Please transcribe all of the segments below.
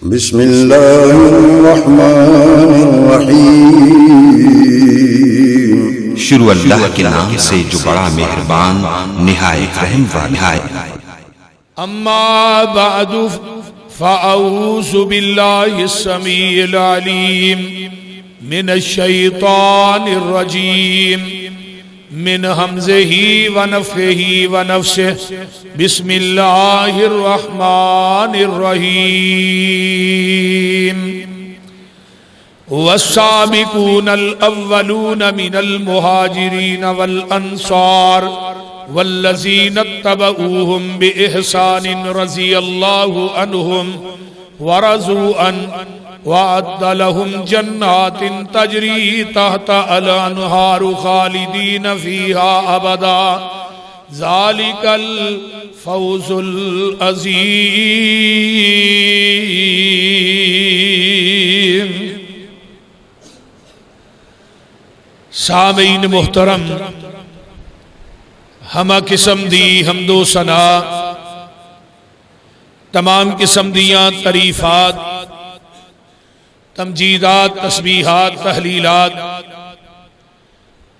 بسم اللہ الرحمن الرحیم، شروع اللہ کے نام سے جو بڑا مہربان نہایت رحم والا ہے۔ اما بعد فاعوذ باللہ السمیع العلیم من الشیطان الرجیم من حمزہ ونفخہ ونفثہ، بسم اللہ الرحمن الرحیم۔ والسابقون الاولون من المہاجرین والانصار والذین اتبعوهم بإحسان رضی اللہ عنہم ورضوا عنہ وَأَعَدَّ لَهُمْ جَنَّاتٍ تَجْرِي تَحْتَهَا الْأَنْهَارُ خَالِدِينَ فِيهَا أَبَدًا ذَلِكَ الْفَوْزُ الْعَظِيمُ۔ سامعین محترم، ہمہ قسم دی حمد و ثنا، تمام قسم دیاں تعریفات، تمجیدات، تسبیحات، تحلیلات،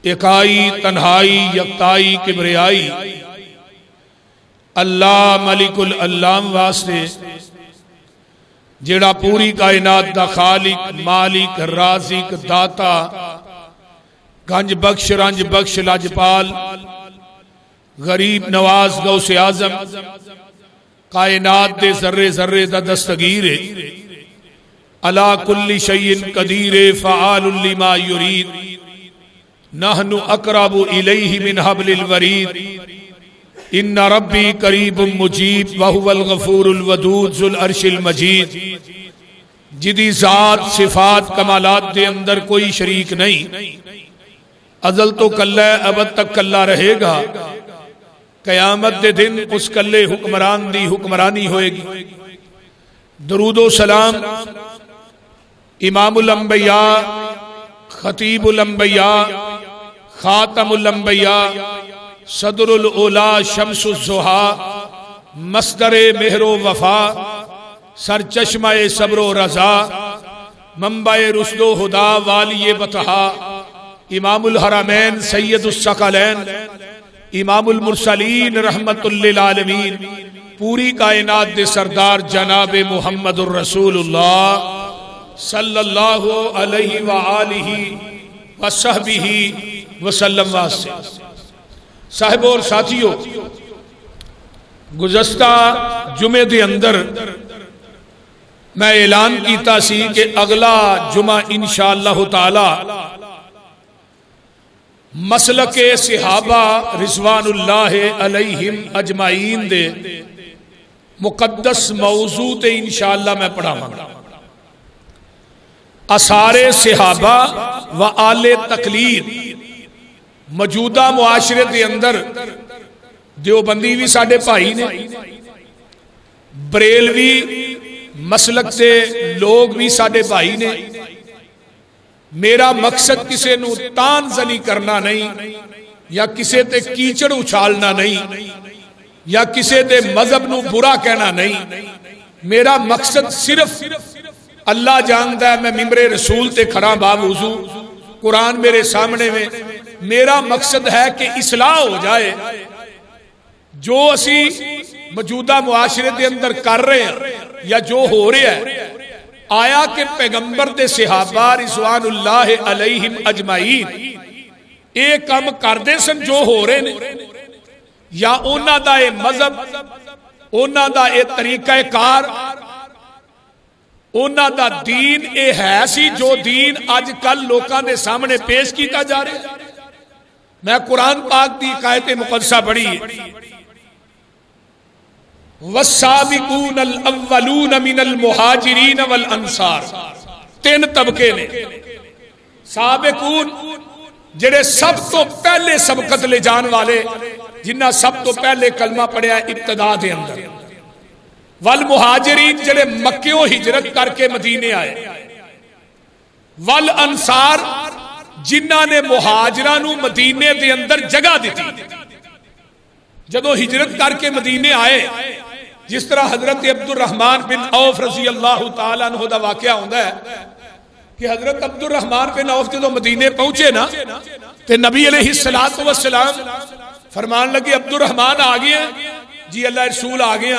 اکائی، تنہائی، یکتائی، کبریائی اللہ ملک العلام واسطے، جیڑا پوری کائنات دا خالق، مالک، رازق، داتا، گنج بخش، رنج بخش، لاجپال، غریب نواز، غوث اعظم، کائنات دے ذرے ذرے دا دستگیر ہے، علا کل شیء قدیر، فعال لما یرید، نحن اقرب الیہ من حبل الورید، ان ربی قریب مجیب وہو الغفور الودود ذو العرش المجید، جدی ذات، صفات، کمالات دے اندر کوئی شریک نہیں، ازل تو کلہ ہے، ابد تک کلہ رہے گا، قیامت دے دن اس کلے حکمران دی حکمرانی ہوئے گی۔ درود و سلام امام الانبیاء، خطیب الانبیاء، خاتم الانبیاء، صدر الاولا، شمس الضحیٰ، مصدر مہر و وفا، سرچشمہ صبر و رضا، منبع رشد و ہدا، والی بطحا، امام الحرمین، سید الثقلین، امام المرسلین، رحمت للعالمین، پوری کائنات دے سردار جناب محمد الرسول اللہ صلی اللہ علیہ وآلہ وصحبہ وسلم واسطے۔ صاحب اور ساتھیوں، گزشتہ جمعے دے اندر میں اعلان کیتا سی کہ اگلا جمعہ انشاءاللہ تعالی مسلک صحابہ رضوان اللہ علیہم اجمعین دے مقدس موضوع تے انشاءاللہ میں پڑھاواں گا۔ آثار صحابہ و آل تقلید۔ موجودہ معاشرے کے اندر دیوبندی بھی ساڈے بھائی نے، بریلوی مسلک سے لوگ بھی ساڈے بھائی نے۔ میرا مقصد کسے نو تان زنی کرنا نہیں، یا کسے تے کیچڑ اچھالنا نہیں، یا کسے تے مذہب نو برا کہنا نہیں۔ میرا مقصد صرف اللہ جانتا ہے، میں ممبر رسول تے کھڑا باوضو، قرآن میرے سامنے میں، میرا مقصد ہے کہ اصلاح ہو جائے۔ جو اسی موجودہ معاشرے دے اندر کر رہے ہیں یا جو ہو رہے ہیں، آیا کہ پیغمبر دے صحابہ رضوان اللہ علیہم اجمعین ایک کام کردے سن جو ہو رہے ہیں، یا اونا دا اے مذہب، اونا دا اے طریقہ کار، اونا دا دین اے ہے سی جو دین آج کل لوکاں دے سامنے پیش کیتا جا رہے۔ میں قرآن پاک دی آیت مقدسہ پڑھی ہے، والسابقون الاولون من المہاجرین والانصار۔ تین طبقے نے۔ سابقون جڑے سب تو پہلے سبقت لے جان والے، جنہ سب تو پہلے کلمہ پڑھیا ابتدا دے اندر، والمہاجرین جڑے مکیوں ہجرت کر کے مدینے آئے، والانصار جنہ نے مہاجرانوں مدینے دے اندر جگہ دیتی۔ جدو ہجرت کر کے مدینے آئے جس طرح حضرت عبد الرحمن بن عوف رضی اللہ تعالیٰ عنہ دا واقعہ ہوتا ہے کہ حضرت عبد الرحمن بن عوف جدو مدینے پہنچے نا تے نبی علیہ السلام فرمان لگے عبد الرحمن آ گئے جی اللہ رسول آ گئے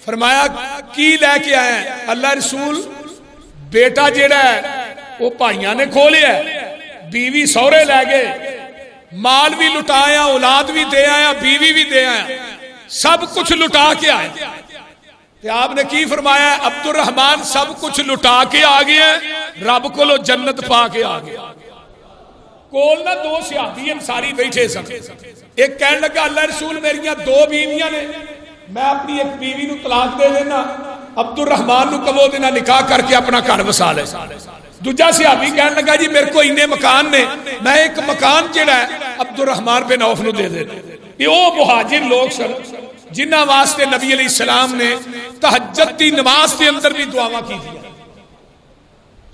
فرمایا کی لے کے آئے ہیں اللہ رسول بیٹا جیڑا ہے وہ بھائیاں نے کھو لیا بیوی سورے لے گئے مال بھی لٹایا اولاد بھی دے آیا بیوی بھی دے آیا سب کچھ لٹا کے آئے تو آپ نے کی فرمایا عبد الرحمن سب کچھ لٹا کے آ گئے رب کو لو جنت پا کے آ گیا کول نہ دو صحابی انصاری بیٹھے سن ایک کہنے لگا اللہ رسول میریاں دو بیویاں نے میں اپنی ایک بیوی نو طلاق دے دینا عبد الرحمن نو کبو دینا نکاح کر کے اپنا گھر بسا لے دوجا صحابی کہنے لگا جی میرے کو انے مکان نے میں ایک مکان جڑا ہے عبد الرحمن بن عوف نو دے دینا یہ وہ مہاجر لوگ سن جنہ واسطے نبی علیہ السلام نے تہجد دی نماز کے اندر بھی دعاواں کی تھی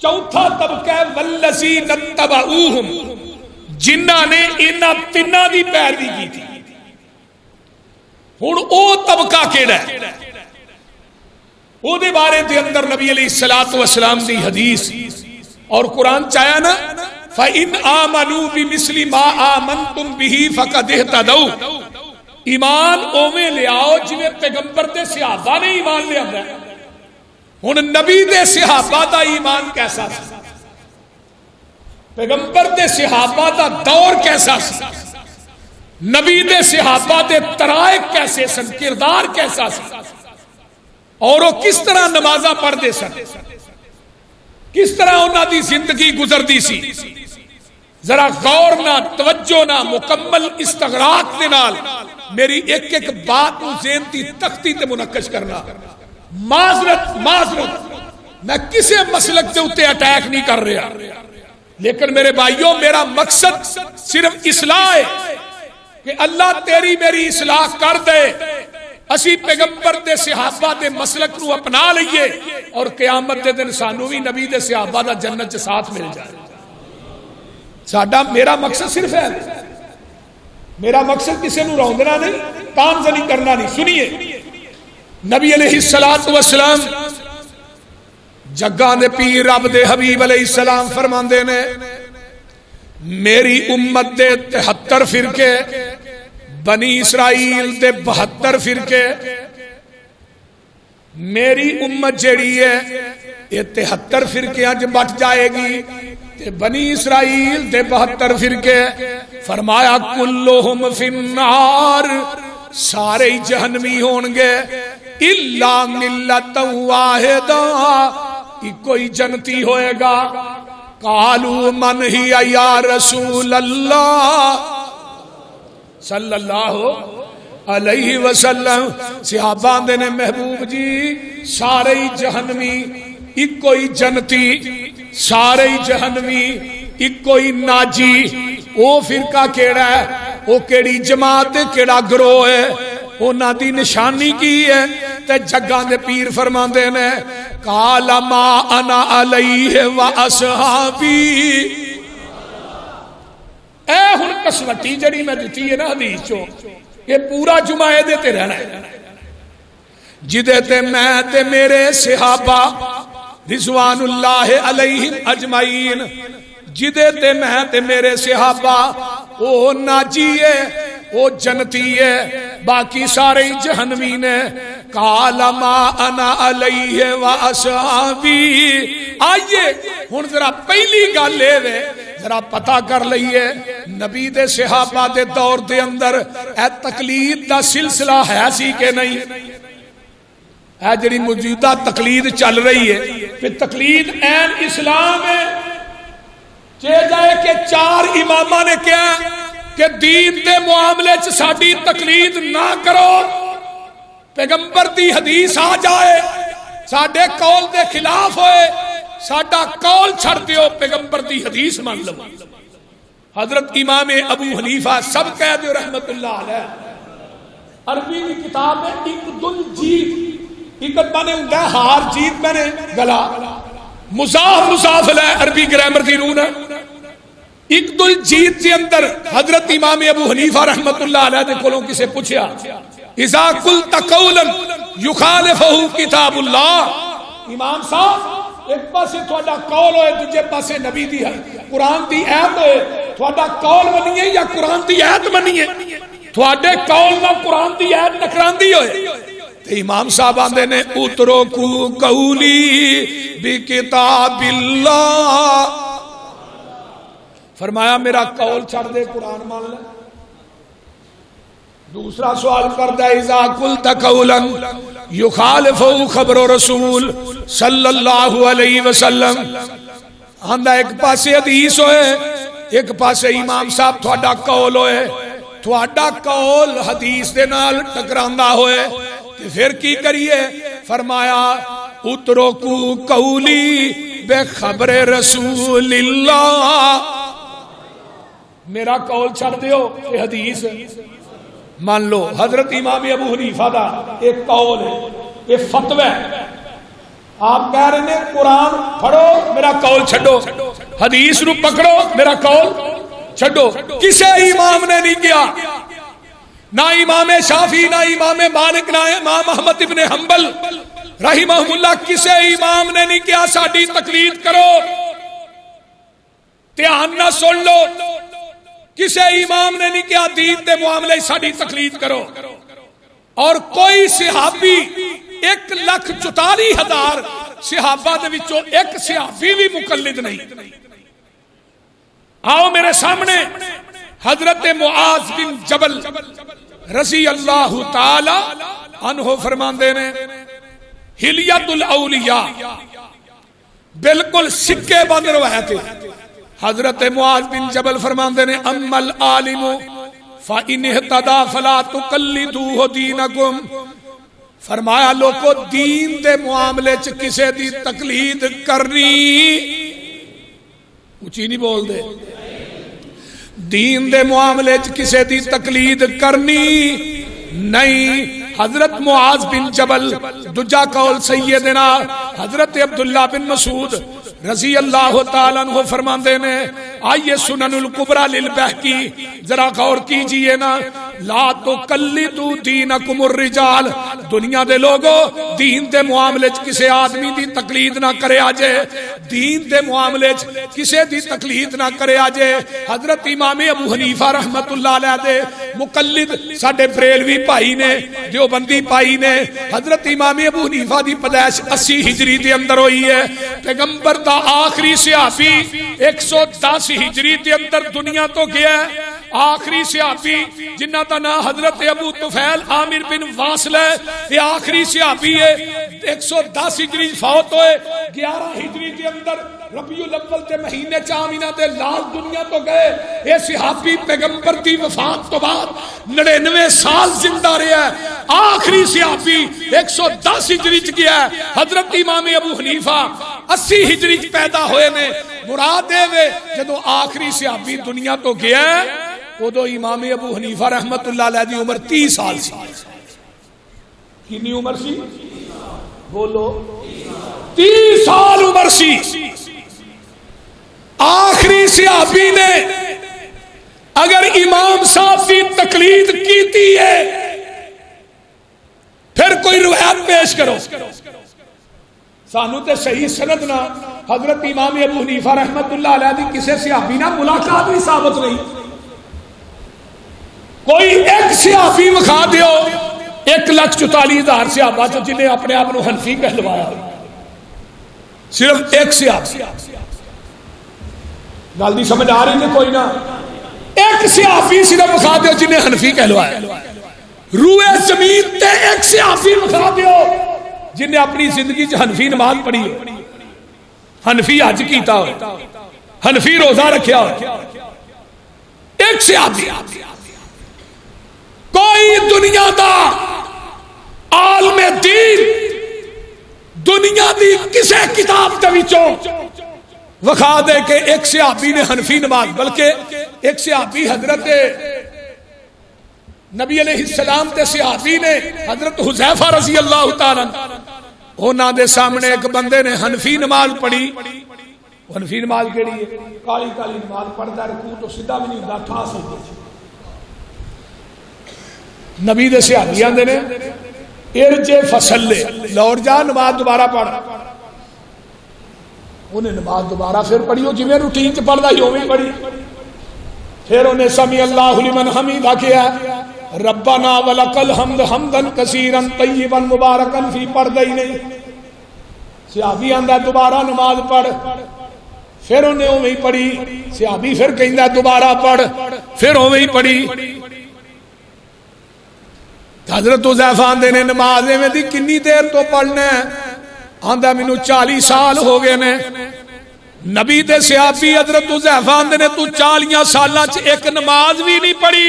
چوتھا طبقہ والذین اتبعوہم جنہ نے انہاں تنہاں دی پیروی کی تھی ہن او طبقہ کیڑا ہے او دے بارے دے اندر نبی علیہ السلام دی حدیث اور قرآن چاہیا نا فَإِنْ آمَنُوا بِمِثْلِ مَا آمَنْتُمْ بِهِ فَقَدْ اهْتَدَوْا ایمان اوے لے آؤ جویں پیغمبر دے صحابہ نے ایمان لے آندا ہے ہن نبی دے صحابہ دا ایمان کیسا سی پیغمبر دے صحابہ دا دور کیسا سی نبی دے صحابہ دے طرائق کیسے سن کردار کیسا سی اور وہ کس طرح نمازاں پڑھدے سن کس طرح انہاں دی زندگی گزردی سی ذرا غور نہ توجہ نہ مکمل استغراق دے نال میری ایک ایک بات نو ذہن دی تختی تے منعکس کرنا معذرت میں کسی مسلک کے اوتے اٹیک نہیں کر رہا لیکن میرے بھائیوں میرا مقصد صرف اصلاح ہے کہ اللہ تیری میری اصلاح کر دے اسی پیغمبر دے صحابہ دے مسلک نو اپنا لئیے اور قیامت دے دن سانو بھی نبی دے صحابہ دا جنت چ ساتھ مل جائے ساڈا میرا مقصد صرف ہے میرا مقصد کسی نو روندنا نہیں تانزنی کرنا نہیں سنیے نبی علیہ السلام جگہ دے پیر رب دے حبیب علیہ السلام فرماندے نے میری امت دے 73 فرقے بنی اسرائیل دے 72 فرقے میری امت جیڑی ہے یہ 73 فرقے اج بٹ جائے گی تے بنی اسرائیل دے 72 فرقے فرمایا کلہم فی النار سارے جہنمی ہون گے الا ملت واحدہ کوئی جنتی ہوئے گا قالوا من ہی یا رسول اللہ صلی اللہ علیہ وسلم صحابہ دے نے محبوب جی سارے جہنمی ایک کوئی جنتی سارے جہنمی ایک کوئی ناجی او فرقہ کیڑا ہے او کیڑی جماعت کیڑا گروہ ہے اونا دی نشانی کی ہے تے جگہ دے پیر فرماندے نے قال ما انا علیہ و اصحابی اے ہن کسوٹی جڑی میں دتی ہے نا حدیث چوں یہ پورا جمعہ دے تے رہنا ہے جدے تے میں تے میرے صحابہ رضوان اللہ علیہم اجمعین جدے تے میں تے میرے صحابہ او ناجی ہے او جنتی ہے باقی سارے جہنمی نے قال ما انا علیہ و اصحابی آئیے ہن ذرا پہلی گل اے ذرا پتہ کر لئیے نبی دے صحابہ دے دور دے اندر اے تقلید دا سلسلہ ہے سی کہ نہیں اے جڑی موجودہ تقلید چل رہی ہے پھر تقلید این اسلام ہے چاہے جائے کہ 4 امامہ نے کیا کہ دین دے معاملے چ ساڈی تقلید نہ کرو پیغمبر دی حدیث آ جائے ساڈے قول دے خلاف ہوئے ساڈا قول چھڑ دیو پیغمبر دی حدیث مان لو حضرت امام ابو حنیفہ سب کہہ دیو رحمت اللہ علیہ عربی کی کتاب ہے اقدل جیت اقد مانے ہوں گا ہار جیت میں نے گلا مضاف علیہ عربی گرامر دی رون ہے اقدل جیت کے اندر حضرت امام ابو حنیفہ رحمت اللہ علیہ دے کولوں کسے پوچھیا اذا قلت قولا یخالفہ کتاب اللہ. امام صاحب ایک پاسے تھوڑا قول ہوئے دوجے پاسے نبی دی ہے قرآن دی ایت ہوئے تھوڑا قول منیے یا قرآن دی ایت منیے تھوڑے قول نہ قرآن دی ایت نکران دی ہوئے. امام صاحب آندے نے اترکو قولی بکتاب اللہ. فرمایا میرا قول چھڑ دے قرآن مان لے. دوسرا سوال کرتا ہے اذا قلت قولا یخالف خبر رسول صلی اللہ علیہ وسلم. آندا ایک پاسے حدیث ہوئے ایک پاسے امام صاحب تھوڑا قول ہوئے تھوڑا قول حدیث دے نال ٹکراندا ہوئے تو پھر کی کریے. فرمایا اترکو قولی بے خبر رسول اللہ. میرا قول چھڑ دیو کہ حدیث مان لو. حضرت امام ابو حنیفہ دا ایک قول ہے ایک فتوی ہے. آپ کہہ رہے ہیں قرآن پڑھو میرا قول چھڑو حدیث نو پکڑو میرا قول چھڑو. کسے امام نے نہیں کیا نہ امام شافعی نہ امام مالک نہ امام احمد ابن حنبل رحمہ اللہ. کسے امام نے نہیں کیا ساڈی تقلید کرو. دھیان نہ سن لو کسے امام نے نہیں کیا دین دے معاملے ساڈی تقلید کرو. اور کوئی صحابی 1,44,000 صحابہ دے وچوں ایک صحابی بھی مقلد نہیں. آؤ میرے سامنے حضرت معاذ بن جبل رضی اللہ تعالی عنہ فرماندے نے حلیت الاولیاء بالکل سکے بند روایت ہے. حضرت معاذ بن جبل فرماندے نے اما العالم فإن اهتدى فلا تقلدوه دینکم. فرمایا لوگو دین دے معاملے چ کسے دی تقلید کرنی اچھی نہیں بول دے. دین دے معاملے چ کسے دی تقلید کرنی نہیں. حضرت معاذ بن جبل دجا قول سیدنا حضرت عبداللہ بن مسعود رضی اللہ تعالیٰ عنہ فرماندے نے آئیے سنن الکبریٰ للبہقی ذرا غور کیجئے نا. لا تقلدوا دینکم الرجال. دنیا دے لوگو دین دے معاملے چ کسے آدمی دی تقلید نہ کرے آجے. دین دے معاملے چ کسے دی تقلید نہ کرے آجے. حضرت امام ابو حنیفہ رحمت اللہ علیہ دے مقلد ساڈے بریلوی بھائی نے دیوبندی بھائی نے. حضرت امام ابو حنیفہ دی پیدائش 80 ہجری دے اندر ہوئی ہے. پیغمبر دا آخری صحابی 110 ہجری دے اندر دنیا تو گیا ہے. آخری صحابی جنہ دا نام حضرت ابو طفیل عامر بن واصل ہے یہ آخری صحابی ہے. 110 ہجری فوت ہوئے 11 ہجری کے اندر ربیع الاول تے مہینے چامینہ دے لال دنیا تو گئے. یہ صحابی پیغمبر دی وفات تو بعد 99 سال زندہ رہا ہے. آخری صحابی 110 ہجری چ گیا ہے. حضرت امام ابو حنیفہ 80 ہجری چ پیدا ہوئے نے. مراد دے وے جدو آخری صحابی دنیا تو گیا ہے ادو امام ابو حنیفہ رحمت اللہ علیہ دی عمر 30 سال سی. کتنی عمر سی بولو 30 سال عمر سی. آخری صحابی نے اگر امام صاحب کی تقلید کیتی ہے پھر کوئی روایت پیش کرو. سانو تے صحیح سند نہ حضرت امام ابو حنیفہ رحمت اللہ علیہ دی کسے صحابی نہ ملاقات بھی ثابت نہیں. کوئی ایک صحابی وکھا دیو 1,44,000 صحابہ جنہیں اپنے آپ کو حنفی کہلوایا. صرف ایک صحابی. گل دی سمجھ آ رہی ہے کوئی نہ. ایک صحابی صرف وکھا دیو جنہیں حنفی کہلوایا. روئے زمین تے ایک صحابی وکھا دیو جنہیں اپنی زندگی حنفی نماز پڑھی ہو حنفی حج کیتا ہو حنفی روزہ رکھیا ہو. ایک صحابی. کوئی دنیا دا عالم دین دنیا دی کسے کتاب دے وچوں وکھا دے کہ ایک صحابی نے حنفی نماز بلکہ ایک صحابی حضرت نبی علیہ السلام تے صحابی نے حضرت حذیفہ رضی اللہ تعالیٰ انہاں دے سامنے ایک بندے نے حنفی نماز پڑھی. حنفی نماز کیڑی ہے؟ کالی کالی نماز پڑھدا رکوع تو سیدھا بھی نہیں ہوندا ٹھاس ہو جائے. نبی دے صحابی آندے نے ارجے فصلے، لوٹ جا نماز دوبارہ پڑھ. انہیں نماز دوبارہ پھر پڑھی، وہ جویں روٹین چ پڑھدا ہی اوویں پڑھی. پھر انہیں سمی اللہ لمن حمیدہ کیا، ربنا ولک الحمد حمدا کثیرا طیبا مبارکا فی، پڑھدا ہی نہیں. صحابی آندا دوبارہ نماز پڑھ، پھر انہیں اوویں پڑھی. صحابی پھر کہندا دوبارہ پڑھ، پھر اوویں پڑھی. حضرت حذیفہ آندے نے نماز میں دی کنی دیر تو پڑھنا ہے؟ آندا مینوں 40 سال ہو گئے نے. نبی دے صحابی حضرت حذیفہ آندے نے تو 40 سالاں چ ایک نماز بھی نہیں پڑھی.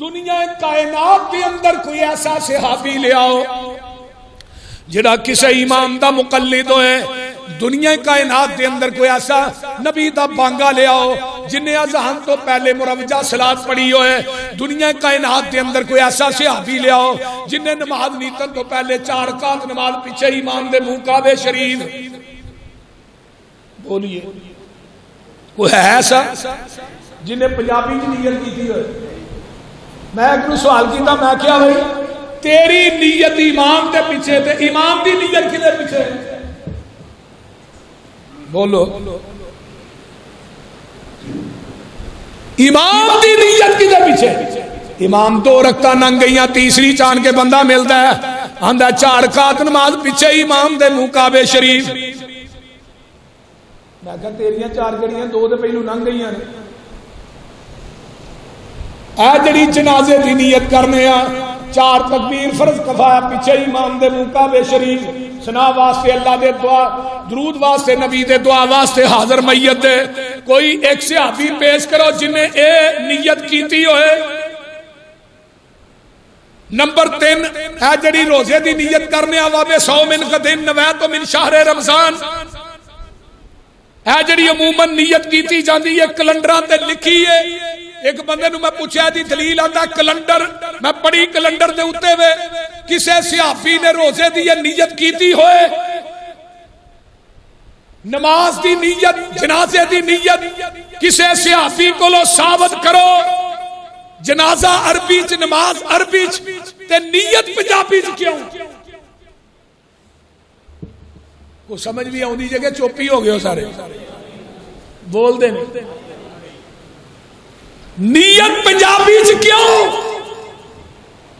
دنیا کائنات کے اندر کوئی ایسا صحابی لے آؤ جڑا کسی امام دا مقلد ہوئے. دنیا کائنات دے اندر کوئی ایسا نبی دا بانگا لے آؤ جنہیں اذان تو پہلے مروجہ صلاۃ پڑھی ہوئے. دنیا کائنات دے اندر کوئی ایسا صحابی لے آؤ جنہیں نماز نیتن تو پہلے 4 رکعت نماز پیچھے امام دے منہ کعبے شریف. بولیے کوئی ہے ایسا جنہیں پنجابی کی نیت کی تھی ہوئے؟ میں ایک سوال کیتا، میں کیا بھائی تیری نیت امام دے پیچھے تے امام دی نیت کدے پیچھے؟ بولو امام دی نیت کدے پیچھے؟ امام 2 رکعتاں ننگ گئیاں، تیسری چان کے بندہ ملتا ہے آندا 4 رکعت نماز پیچھے امام دے منہ کعبے شریف. میں کہا تیریاں 4 گڑیاں 2 دے پہلو ننگ گئیاں نے. اے جڑی جنازے دی نیت کرنے آ 4 تکبیر فرض کفایا پیچھے امام دے منہ کعبے شریف. سنا واسطے اللہ دے دعا، درود واسطے نبی دے دعا واسطے حاضر میت دے کوئی ایک صحابی پیش کرو جنہیں اے نیت کیتی ہوئے. نمبر 3 اے جڑی روزے دی نیت کرنے آ وابے 100 من قدیم نویت من شہر رمضان. اے جڑی عموماً نیت کیتی جاندی ہے کیلنڈراں تے لکھی ہے. ایک بندے نو میں پوچھا دی دلیل آندا کیلنڈر میں پڑھی کیلنڈر دے اوتے وے کسے صحابی نے روزے دی نیت کیتی ہوئے. نماز دی نیت، جنازے دی نیت کسے صحابی کولو ثابت کرو. جنازہ عربی چ، نماز عربی چ تے نیت پنجابی چ کیوں؟ کو سمجھ بھی آؤندی جگہ چوپی ہو گئے ہو سارے بول دے نہیں. نیت پنجابی چ کیوں؟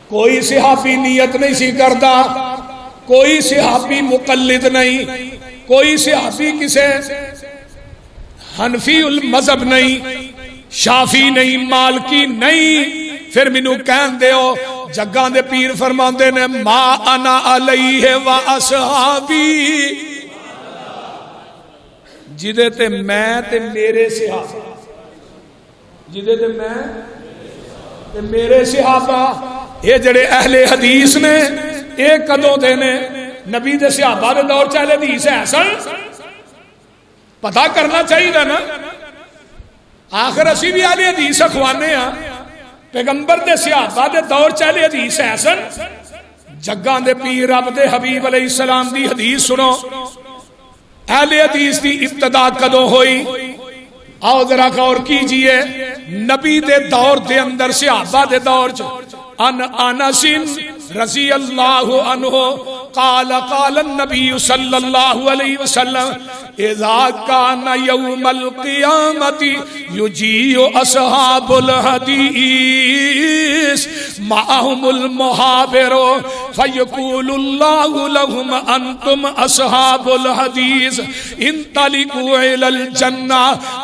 کوئی صحابی نیت نہیں سی کرتا، کوئی صحابی مقلد نہیں، کوئی صحابی کسے حنفی المذہب نہیں، شافی نہیں، مالکی نہیں. پھر مینوں کہن دیو جگاں دے پیر فرماندے نے ما انا علیہ و اصحابی، جدے تے میں تے میرے صحابہ، جدے تے میں تے میرے صحابہ. یہ جڑے اہل حدیث نے یہ کدوں دے نے؟ نبی دے صحابہ دے دور چ اہل حدیث ہے سن؟ پتہ کرنا چاہیے نا. آخر اسی بھی اہل حدیث اخوانے ہاں. پیغمبر دے صحابہ دے دور چ اہل حدیث ہے سن؟ جگاں دے پیر رب دے حبیب علیہ السلام دی حدیث سنو. اہل حدیث دی ابتدا کدوں ہوئی؟ آؤ ذرا غور کیجئے. نبی دے دور دے اندر صحابہ دے دور چ ان انس رضی اللہ عنہ قال قال النبی صلی اللہ علیہ وسلم اذا کان یوم القیامت یجیء اصحاب الحدیث معهم المحابر فیقول اللہ لهم انتم اصحاب الحدیث انطلقوا الى الجنہ.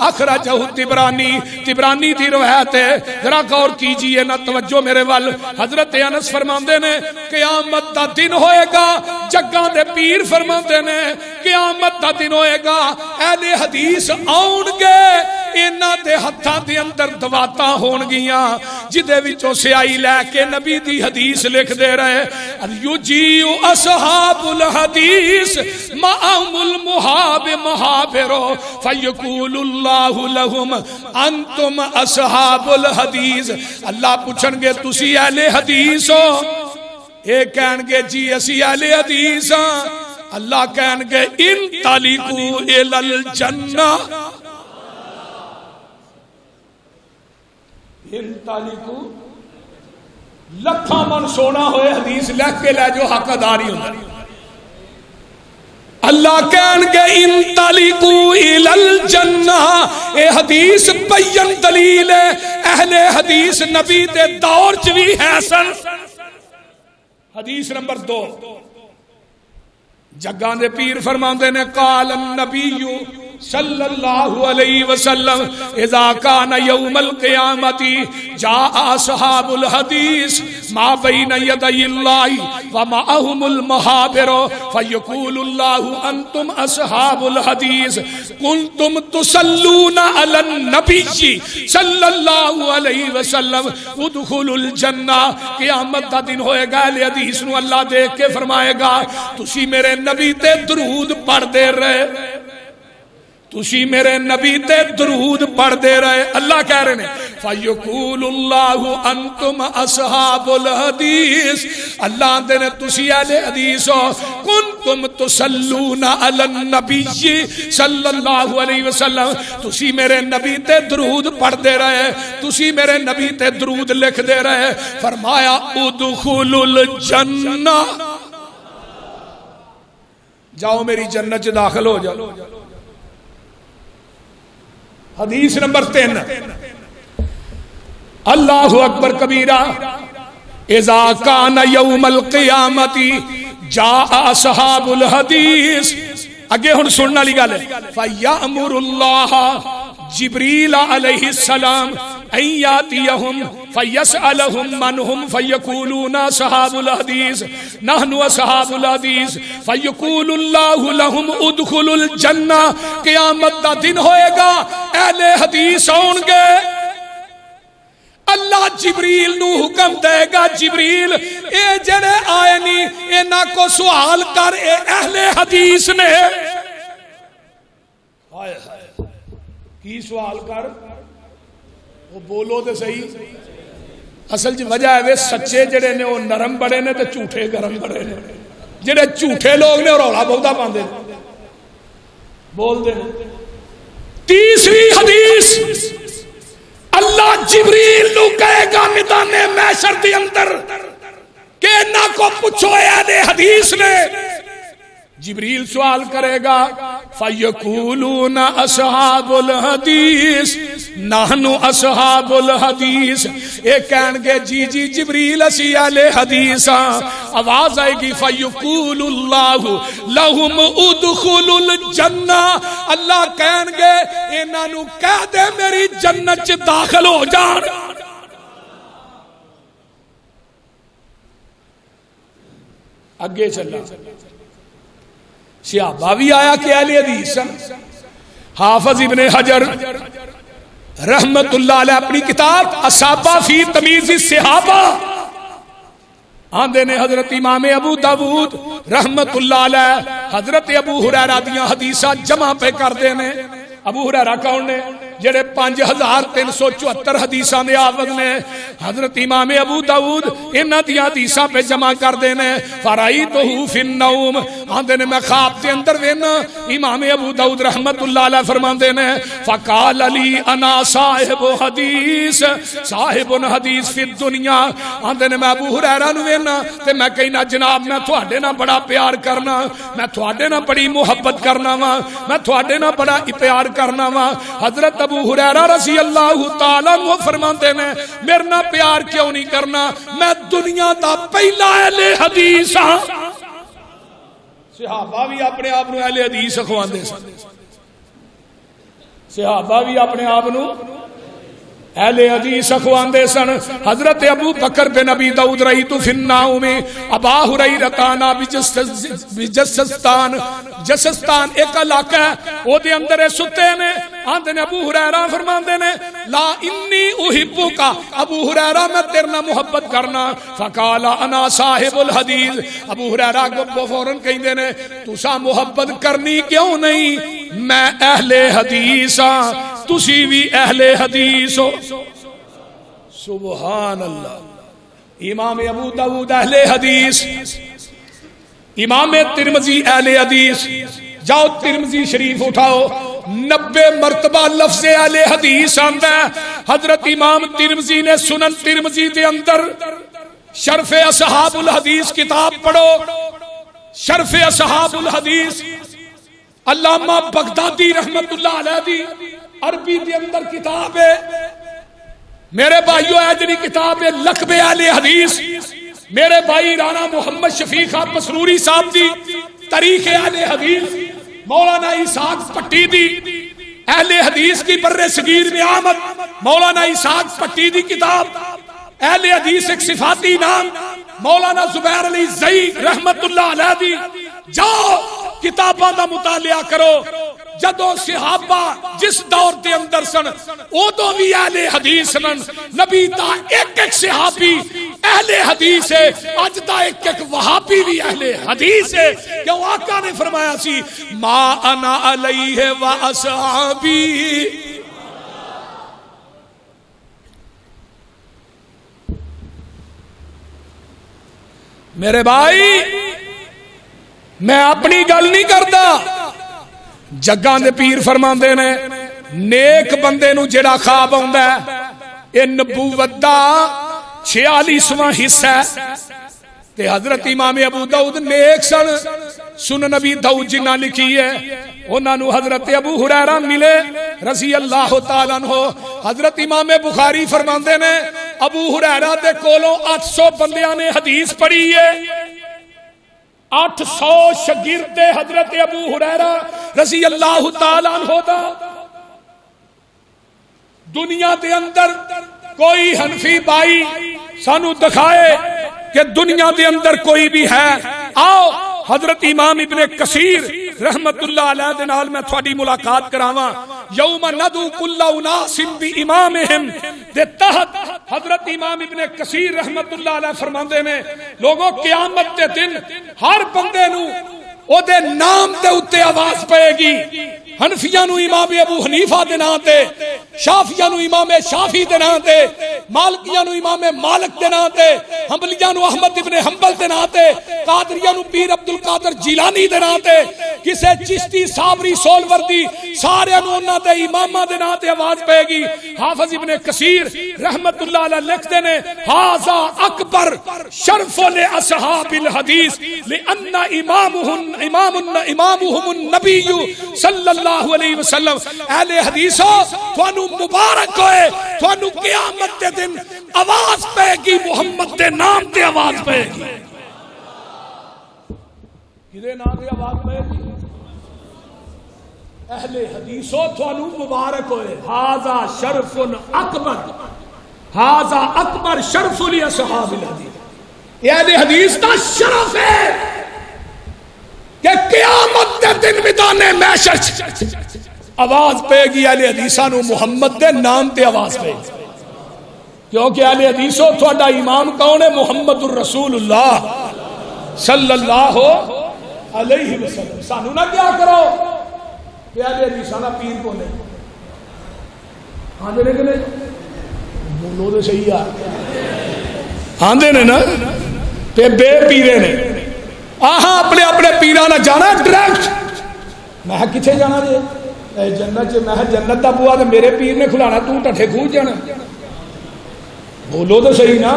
اخرجہ طبرانی دی روایت ہے. ذرا غور کیجئے نا، توجہ میرے وال. حضرت انس فرماندے نے قیامت دا دن ہوئے گا، جگاں دے پیر فرماندے نے قیامت دا دن ہوئے گا، اہل حدیث آؤن گے، انہاں دے ہتھاں دے اندر دواتاں ہون گیاں جدے وچوں سیائی لے کے نبی دی حدیث لکھ دے رہے. یجیء اصحاب الحدیث معهم المحابر فیقول اللہ لهم انتم اصحاب الحدیث. اللہ پوچھن گے تسی اہل حدیث ہو؟ اے کہن گے جی اسی اہل حدیث ہاں. اللہ کہن گے انطلقوا الی الجنہ، انطلقوا لکھاں من سونا ہوئے حدیث لکھ کے لے جو حق ادا نہیں ہوتا. اللہ کہن گے انطلقوا الی الجنہ. اے حدیث بین دلیل ہے اہل حدیث نبی دے دور چ بھی ہے سن. حدیث نمبر 2 جگاں دے پیر فرماندے نے قال النبی صلی اللہ علیہ وسلم اذا کان یوم القیامت جاء اصحاب الحدیث ما بین یدی اللہ ومعهم المحابر فیقول اللہ انتم اصحاب الحدیث کنتم تصلون علی النبی صلی اللہ علیہ وسلم ادخلوا الجنہ. قیامت دا دن ہوئے گا اہل حدیث نو اللہ دیکھ کے فرمائے گا تسی میرے نبی تے درود پڑھ دے رہے, تسی میرے نبی تے درود پڑھ دے رہے. اللہ کہہ رہے ہیں فَيَقُولُ اللَّهُ أَنْتُمْ أَصْحَابُ الْحَدِيثِ. اللہ دے نے تسی اہل حدیث ہو کنتم تصلون علی النبی صلی اللہ علیہ وسلم. تسی میرے نبی تے درود پڑھ دے رہے, تسی میرے نبی تے درود لکھ دے رہے. فرمایا ادخلوا الجنہ, جاؤ میری جنت چ داخل ہو جاؤ. حدیث نمبر 3 اللہ اکبر کبیرہ اذا کان یوم القیامت جاء اصحاب الحدیث. اگے ہن سننا والی گل ہے فیامر اللہ جبریل علیہ السلام ان یاتیہم فیسألہم من ہم فیقولون اصحاب الحدیث نحن اصحاب الحدیث فیقول اللہ لہم ادخلوا الجنہ. قیامت دا دن ہوئے گا اہل حدیث آؤں گے, اللہ جبریل نو حکم دے گا جبریل اے جڑے آئے نہیں اینا کو سوال کر. اے اہل حدیث نے کی سوال کر, وہ بولو دے صحیح. اصل جی وجہ ہے سچے جڑے نے وہ نرم بڑے نے تے جھوٹے گرم بڑے نے. جڑے جھوٹے لوگ نے رولا بہتا پاندے بول دے. تیسری حدیث اللہ جبریل نو کہے گا میدان محشر دے اندر کہ نہ کو پوچھو اہل حدیث نے. جبریل سوال کرے گا فیقولون اصحاب الحدیث نحن اصحاب الحدیث. اے کہن گے جی جی جبریل اسی اہل حدیث. آواز آئے گی فیقول اللہ لہم ادخلوا الجنہ. اللہ کہن گے انہاں نو کہہ دے میری جنت چ داخل ہو جان. اگے چلا صحابہ بھی آیا کہ اہل حدیث. حافظ ابن حجر رحمت اللہ علیہ اپنی کتاب اصابہ فی تمیز الصحابہ آندے نے حضرت امام ابو داود رحمت اللہ علیہ حضرت ابو ہریرہ دیاں حدیثہ جمع پہ کر دینے. ابو ہریرہ کون نے جڑے 5374 حدیثاں دے آفد نے. حضرت امام ابو داود انہاں دیاں حدیثاں پہ جمع کر دینے. فرائیتہ فی النوم آندے نے میں خواب دے اندر وینا. امام ابو داود رحمت اللہ علیہ فرماندے نے فقال علی انا صاحب حدیث صاحب حدیث فی الدنیا. آندے نے میں ابو ہریرہ نو وینا تے میں کہنا جناب میں تھوڑے نہ بڑا پیار کرنا, میں تھوڑے نہ بڑی محبت کرنا وا, میں تھوڑے نہ بڑا پیار کرنا وا. حضرت ابو ہریرہ رضی اللہ تعالیٰ وہ فرماتے ہیں میرے نہ پیار کیوں نہیں کرنا, میں دنیا دا پہلا اہل حدیث ہاں. صحابہ بھی اپنے آپ نو اہل حدیث اخواندے سن. صحابہ بھی اپنے آپ نو اہل حدیث اخواندے سن. حضرت ابو بکر بن ابی داؤد رأیت فی النوم ابا ہریرہ نا بجسستان. جسستان ایک علاقہ ہے وہ دے اندر ستے نے. آندے نے ابو ہریرہ فرماندے نے لا انی احبک, ابو ہریرہ میں تیرے نال محبت کرنا. فقال انا صاحب الحدیث. ابو ہریرہ کو فوراً کہندے نے تساں محبت کرنی کیوں نہیں, میں اہل حدیث ہاں, تسی بھی اہل حدیث ہو. سبحان اللہ. امام ابو داؤد اہل حدیث, امام ترمذی اہل حدیث. جاؤ ترمذی شریف اٹھاؤ 90 مرتبہ لفظ اہل حدیث آندا ہے. حضرت امام ترمذی نے سنن ترمذی دے اندر شرف اصحاب الحدیث کتاب پڑھو، شرف اصحاب الحدیث علامہ بغدادی رحمت اللہ علیہ دی عربی دے اندر کتاب ہے میرے بھائیو، اے جڑی کتاب ہے لقب اہل حدیث، میرے بھائی رانا محمد شفیق آپ مسروری صاحب دی تاریخ اہل حدیث، مولانا اسحاق پٹی دی اہل حدیث کی بر صغیر میں آمد، مولانا اسحاق پٹی دی کتاب اہل حدیث ایک صفاتی نام، مولانا زبیر علی زئی رحمت اللہ علیہ دی، جاؤ کتاباں دا مطالعہ کرو۔ جدو صحابہ جس دور دے اندر سن ادو بھی اہل حدیث سن، نبی دا ایک ایک صحابی اہل حدیث ہے، اج دا ایک ایک وہابی بھی اہل حدیث ہے، کیوں آقا نے فرمایا سی ما انا علیہ و اصحابی۔ میرے بھائی میں اپنی گل نہیں کرتا، جگاں دے پیر فرماندے نے نیک بندے نو جڑا خواب آوندا ہے اے نبوت دا 46واں حصہ ہے، تے حضرت امام ابو داؤد نیک سن، سنن نبی داؤد جنہ لکھی ہے انہاں نو حضرت ابو ہریرہ ملے رضی اللہ تعالیٰ عنہ۔ حضرت امام بخاری فرماندے نے ابو ہریرہ دے کولوں 800 بندیاں نے حدیث پڑھی ہے، 800 شاگرد حضرت ابو ہریرہ رضی اللہ تعالیٰ عنہ دا۔ دنیا دے اندر کوئی حنفی بھائی سانو دکھائے کہ دنیا دے اندر کوئی بھی ہے، آؤ حضرت امام ابن کثیر رحمت اللہ علیہ دے نال میں تھوڑی ملاقات کراواں۔ یوم ندعو کل اناس بامامہم دے تحت حضرت امام ابن کثیر رحمت اللہ علیہ فرماندے نے لوگوں قیامت دے دن ہر بندے نو او دے نام دے اتے آواز پائے گی، حنفیاں نو امام ابو حنیفہ دے نام تے، شافعیاں نو امام شافعی دے نام تے، مالکیاں نو امام مالک دے نام تے، حنبلیاں نو احمد ابن حنبل دے نام تے، قادریاں نو پیر عبد القادر جیلانی دے نام تے، کسے چشتی صابری سولوردی سارے نو انہاں دے اماماں دے نام تے آواز پائے گی۔ حافظ ابن کثیر رحمت اللہ علیہ لکھتے نے ھذا اکبر شرف لاصحاب الحدیث لان امامهم النبی صلی اللہ علیہ وسلم۔ اہل حدیثو تھانو مبارک ہوئے، تھانو قیامت دے دن آواز پائے گی، محمد دے نام تے آواز پائے گی۔ کدے نام تے آواز پائے گی؟ اہل حدیثو تھانو مبارک ہوئے، ھذا شرف اکبر، ھذا اکبر شرف لاصحاب الحدیث۔ یہ اہل حدیث کا شرف ہے کہ قیامت دے دن میدان محشر آواز پے گی اہل حدیثاں نو محمد دے نام تے آواز پے گی، کیونکہ اہل حدیثو تھوڑا امام کون ہے؟ محمد الرسول اللہ صلی اللہ علیہ وسلم۔ سانو نہ کیا کرو کہ اہل حدیثاں دا پیر کو نہیں آندے نے کہ نہیں بولو تو صحیح آندے نے نا تے بے پیرے نے آہاں اپنے اپنے پیران نہ جانا ڈائریکٹ۔ میں کتنے جانا جی جنت، میں جنت دا بوا تے میرے پیر نے کھلانا، تو ٹھٹھے کھوج جانا؟ بولو تو صحیح نا،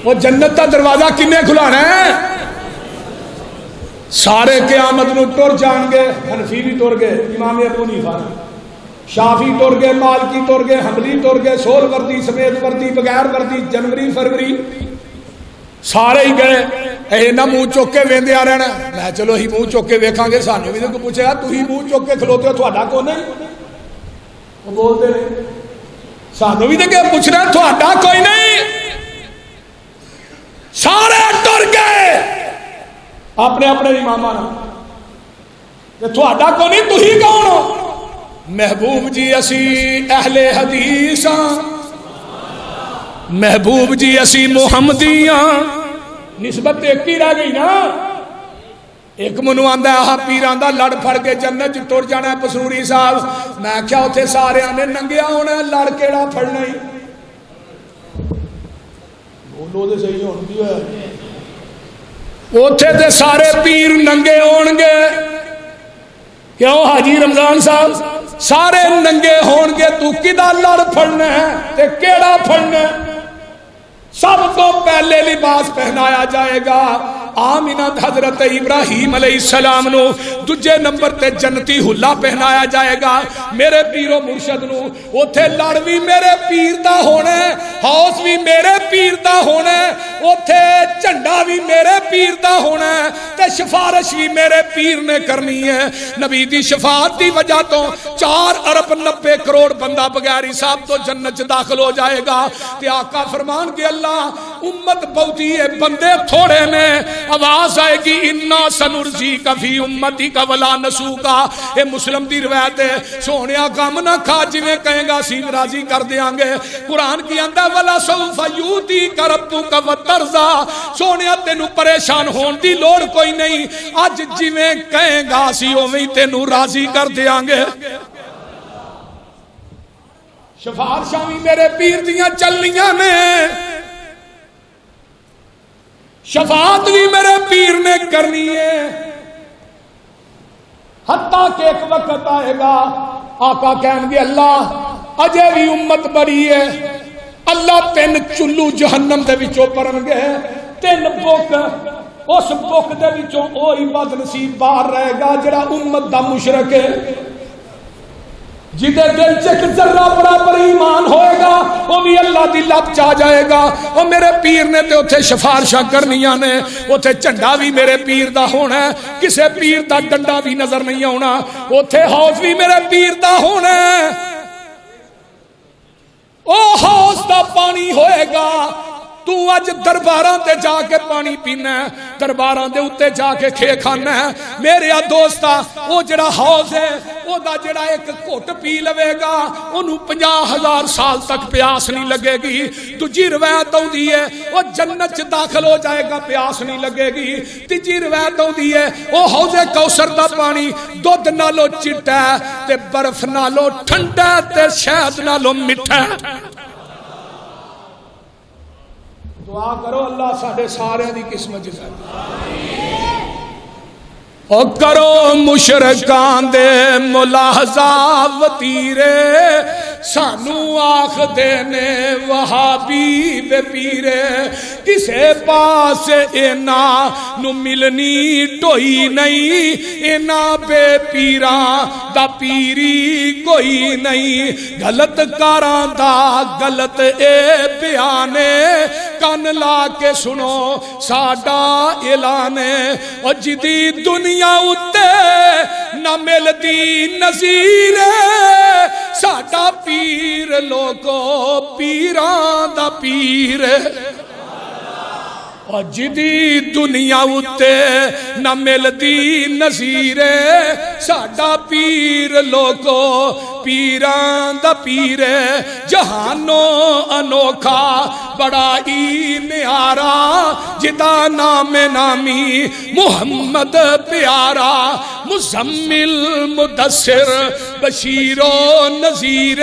وہ جنت دا دروازہ کنے کھلانا ہے؟ سارے قیامت نو ٹر جان گے، حنفی بھی ٹر گئے، امام ابو حنیفہ، شافی ٹر گئے، مالکی ٹر گئے، حنبلی ٹر گئے، سول وردی سمیت وردی بغیر وردی جنوری فروری سارے ہی گئے۔ اے نہ منہ چوک کے ویندے آ رہنا، میں چلو ہی منہ چوک کے ویکھاں گے، سانو بھی تو پوچھے گا تو ہی منہ چوک کے کھلوتے ہو، تھوڑا کو نہیں؟ وہ بولتے نہیں، سانو بھی تو کہ پوچھنا تھوڑا کوئی نہیں۔ سارے ٹر گئے اپنے اپنے اماماں کہ تھوڑا کو نہیں، تو ہی کون ہو؟ محبوب جی اسی اہل حدیث ہاں، محبوب جی اسی محمدی ہاں۔ نسبت ایک ہی رہ گئی نا، ایک منو آندا ہے آہ پیران دا لڑ پھڑ کے جنت ٹر جانا ہے پسروری صاحب، میں کیا اتنے سارے آنے ننگیا ہونا ہے، لڑ کیڑا پھڑنا ہی؟ بولو دے صحیح ہون دی ہے، اتنے تے سارے پیر ننگے ہون گے، کیوں حاجی رمضان صاحب سارے ننگے ہون گے، تو کدا لڑ پھڑنا ہے تے کیڑا پھڑنا ہے؟ سب کو پہلے لباس پہنایا جائے گا آمینہ حضرت ابراہیم علیہ السلام نو، دوجے نمبر تے جنتی حلہ پہنایا جائے گا میرے پیر و مرشد نو، اوتھے لڑ بھی میرے پیر دا ہونا ہے، ہاؤس بھی میرے پیر دا ہونا ہے، اوتھے جھنڈا بھی میرے پیر دا ہونا ہے، تے سفارش بھی میرے پیر نے کرنی ہے۔ نبی دی شفاعت دی وجہ تو 4 ارب 90 کروڑ بندہ بغیر حساب تو جنت داخل ہو جائے گا۔ تے آقا فرمان کے اللہ امت بہتی ہے بندے تھوڑے نے، آواز آئے گی انا سنرزی کا فی امتی کا ولا نسو کا۔ اے مسلم دی روایت ہے، سونیا غم نہ کھا جویں کہے گا سی راضی کر دیاں گے۔ قرآن کی آندا ولا سوف یؤتی کا ربک وترضا، سونیا تینوں پریشان ہون دی لوڑ کوئی نہیں، اج جویں کہے گا سی اوویں تینوں راضی کر دیاں گے۔ شفاعتاں وی میرے پیر دیاں چلنیاں نے، شفاعت بھی میرے پیر نے کرنی ہے، حتیٰ کہ ایک وقت آئے گا آقا کہیں گے اللہ اجے بھی امت بڑی ہے، اللہ 3 چلو جہنم دے وچوں پرن گے، 3 بک، اس بک دے وچوں اوہی بد نصیب باہر رہے گا جڑا امت دا مشرک ہے، جدے دل چک ذرہ برابر ایمان ہوئے گا وہ بھی اللہ دی لب چاہ جائے گا۔ وہ میرے پیر نے تے اتھے سفارشاں کرنیاں نے، اتھے جھنڈا بھی میرے پیر دا ہونا ہے، کسے پیر دا ڈنڈا بھی نظر نہیں آنا، اتھے ہاؤس بھی میرے پیر دا ہونا ہے، او ہاؤس دا پانی ہوئے گا۔ تو اج درباراں تے جا کے پانی پینا ہے، درباراں دے اتے جا کے کھے کھانا ہے، میرے دوستا او جڑا ہاؤس ہے او دا جڑا ایک گھٹ پی لوے گا انہوں 50,000 سال تک پیاس نہیں لگے گی۔ دوجی روایت آؤندی ہے او جنت داخل ہو جائے گا پیاس نہیں لگے گی۔ تیجی روایت آؤندی ہے او حوض کوثر دا پانی دودھ نالو چٹا ہے تے برف نالو ٹھنڈا تے شہد نالو میٹھا ہے۔ دعا کرو اللہ ساڈے سارے دی قسمت جزا او کرو مشرکان دے ملاحظہ وطیرے، سانو آخ دینے وہابی بے پیرے، کسے پاس اینا نو ملنی ٹوئی نہیں، اینا بے پیران دا پیری کوئی نہیں، غلط کاران دا غلط اے بیانے، کان لا کے سنو ساڈا اعلانے، اور جدی دنیا اتے نہ ملدی نظیر ساڈا پیر لوگو پیران دا پیر، اور جدی دنیا اتے نہ ملدی نظیر ساڈا پیر لوگو پیران دا پیر، جہانوں انوکھا بڑا ہی نیارا، جدا نام نامی محمد پیارا، مزمل مدثر بشیر و نذیر،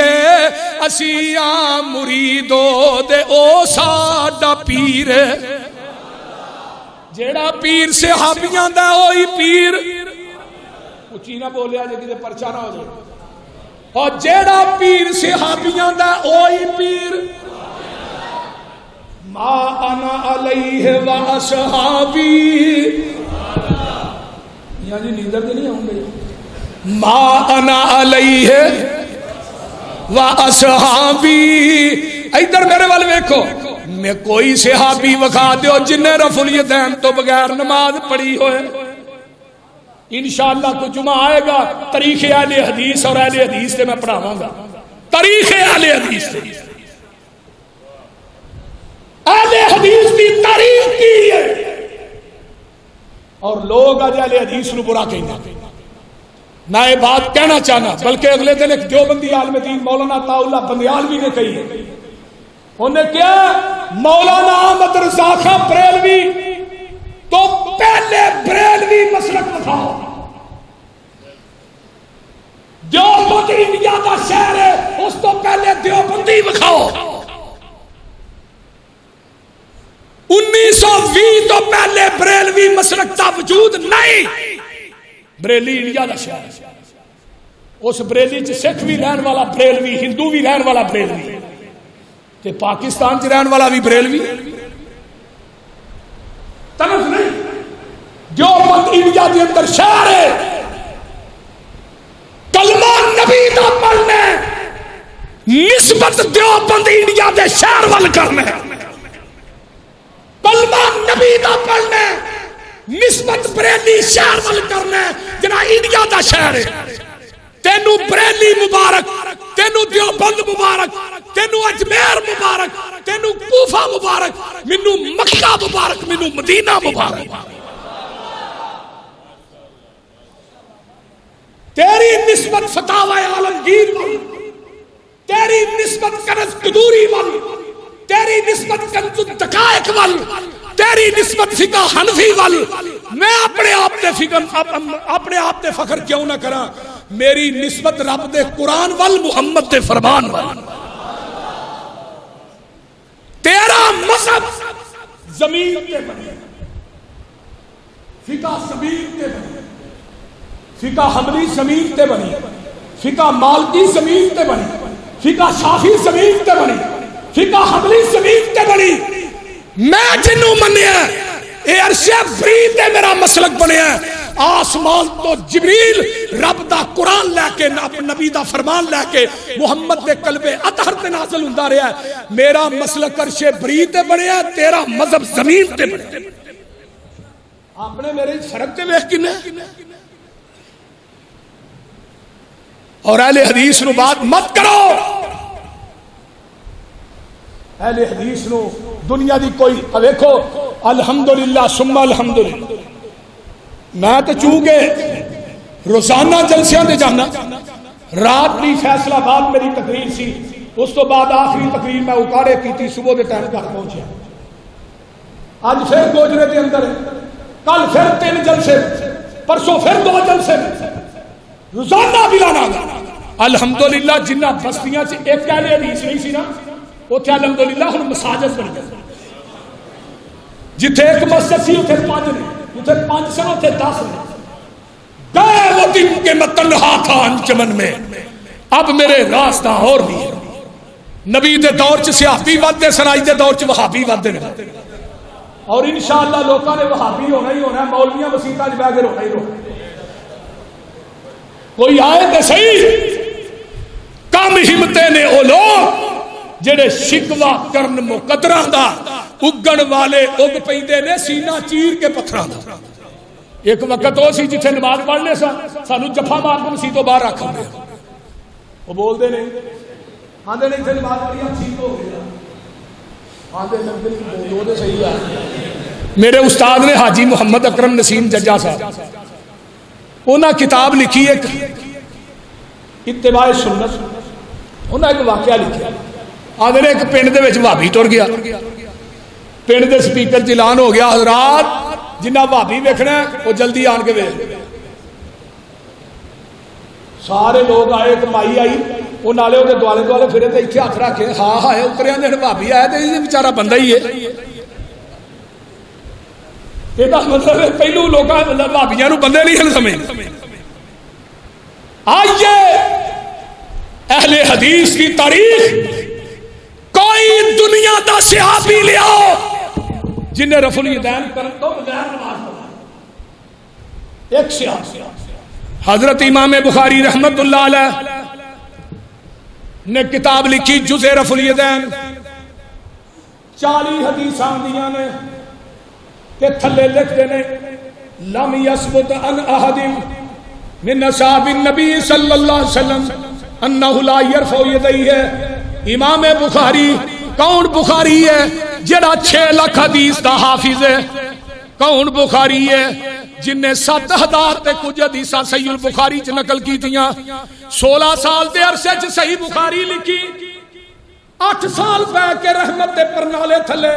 اسیاں مریدو دے او ساڈا پیر، جیڑا پیر صحابیاں دا ہوئی پیر، اچھی نہ بولیا جے کدے پرچہ نہ ہو جائے، اور جیڑا پیر صحابیاں دا ہوئی پیر، ما انا علیہ و اصحابی، یعنی نیندر دے نہیں ہوں گے، ما انا علیہ و اصحابی، ادھر میرے والے دیکھو، میں کوئی صحابی وکھا دیو جن نے رفع الیدین تو بغیر نماز پڑھی ہوئے، انشاءاللہ کو جمعہ آئے گا تاریخ اہل حدیث اور اہل حدیث سے میں پڑھاواں گا، تاریخ اہل حدیث سے، اہل حدیث کی تاریخ کی ہے، اور لوگ آج اہل حدیث نو برا کہنا، نہ یہ بات کہنا چاہنا، بلکہ اگلے دن ایک دیوبندی عالم دین مولانا طاؤلہ بندیالوی نے کہی ہے، انہیں کیا مولانا احمد رضا خان بریلوی تو پہلے بریلوی مسلک بتاؤ، دیوبند انڈیا کا شہر ہے اس تو پہلے دیوبندی بکھاؤ، 1920 تو پہلے بریلوی مسلک کا وجود نہیں، بریلی انڈیا کا شہر ہے، اس بریلی چ سکھ بھی رہن والا بریلوی، ہندو بھی رہن والا بریلوی، تے پاکستان چ رہن والا بھی بریلوی طرف نہیں. دیوبند انڈیا کے اندر شہر ہے, کلمہ نبی دا پڑھنا نسبت دیوبند انڈیا دے شہر وال کرنا, کلمہ نبی دا پڑھنا نسبت بریلی شہر وال کرنا جنا انڈیا دا شہر ہے. تینو بریلی مبارک, تینو دیوبند مبارک, تینو اجمیر مبارک, تینو کوفہ مبارک, مینو مکہ مبارک, مینو مدینہ مبارک. تیری نسبت فتاوی عالمگیر وال, تیری نسبت کنز قدوری وال, تیری نسبت کنز الدقائق وال, تیری نسبت فقہ حنفی وال. میں اپنے آپ تے فخر کیوں نہ کراں, میری نسبت رب دے قرآن وال, محمد دے فرمان وال. تیرا مذہب زمین تے بنے, فقہ زمین تے بنے, فقہ حنبلی زمین تے بنی, فقہ مالکی زمین تے بنی, فقہ شافعی زمین تے بنی, فقہ حنبلی زمین تے بنی. میں جنوں منیا اے عرش فرید تے میرا مسلک بنیا. آسمان تو جبریل رب دا قرآن لے کے, نبی دا فرمان لے کے محمد دے قلب اطہر تے نازل ہوندا رہیا ہے. میرا مسلک عرش فرید تے بنیا, تیرا مذہب زمین تے بنیا. آپ نے میرے فرق تے ویکھ کنے اور اہل حدیث نو بات مت کرو. اہل حدیث نو دنیا دی کوئی دیکھو الحمدللہ ثم الحمدللہ. میں تو چونکہ روزانہ جلسیاں تے جانا, رات بھی فیصلہ آباد میری تقریر سی, اس تو بعد آخری تقریر میں اکاڑے کی تھی, صبح کے ٹائم گھر پہنچیا. اج پھر گوجرے دے اندر, کل پھر 3 جلسے, پرسوں پھر 2 جلسے, روزانہ بلانا. الحمدللہ جنہ بستیاں سے ایک اہل حدیث نہیں سی نا, اتنے الحمدللہ ہن مساجد بن گئے. جتھے ایک مسجد سی اتنے 5 نے, اتنے 5 سن اتنے 10 نے. گئے وہ دن کے میں تنہا تھا انجمن میں, اب میرے راستہ اور بھی ہے. نبی دے دور چ صحابی ودے سن, اج دے دور چ وہابی ودے نے. اور انشاءاللہ لوکاں نے وہابی ہونا ہی ہونا, مولویاں مسیتاں وچ بیٹھ کے رونا ہی رونا. کوئی آئے تے صحیح. کم ہمتے نے او لوگ جڑے شکوا کرن مقدراں دا, اگن والے اگ پیندے نے سینہ چیر کے پتھراں دا. ایک وقت وہ سی جتھے نماز پڑھنے سا سانو جفا مار کے مسیتوں باہر رکھ دے. وہ بول دے نہیں, آندے نہیں تھے نماز پڑھی ٹھیک ہو گیا, آندے لگتے بولو دے صحیح ہے. میرے استاد نے حاجی محمد اکرم نسیم ججا صاحب, انہاں کتاب لکھی ایک اتباع سنت, انہاں ایک واقعہ لکھیا. آدھے ایک پنڈ دے وچ بھابی ٹر گیا, پنڈ دے سپیکر چ اعلان ہو گیا, حضرات جنہ بھابی ویکھنا ہے وہ جلدی آن کے ویکھ. سارے لوگ آئے, ایک مائی آئی, وہ نالے وہ دوالے دوالے پھرے تے اتنے ہاتھ رکھ کے ہاں ہائے اتریا دن بھابی آیا تے یہ بیچارہ بندہ ہی ہے. یہ مطلب پہلو لوگ بھابیاں نو بندے نہیں سمجھ. آئیے اہل حدیث کی تاریخ, کوئی دنیا دا صحابی لے آؤ جنہیں رفع الیدین کرن تو بغیر نماز پڑھا. ایک صحابی حضرت امام بخاری رحمت اللہ علیہ نے کتاب لکھی جز رفع الیدین. 40 حدیثاں دیاں نے کہ تھلے لکھتے نے لم یثبت عن احد من اصحاب النبی صلی اللہ علیہ وسلم انہ لا یرفع یدیہ. امام بخاری کون بخاری ہے جڑا 6 لاکھ حدیث دا حافظ ہے؟ کون بخاری ہے جن نے 7000 تے کچھ حدیثاں صحیح البخاری چ نقل کی تھیاں؟ 16 سال دے عرصے چ صحیح بخاری لکھی, 8 سال پہ کے رحمت دے پرنالے تھلے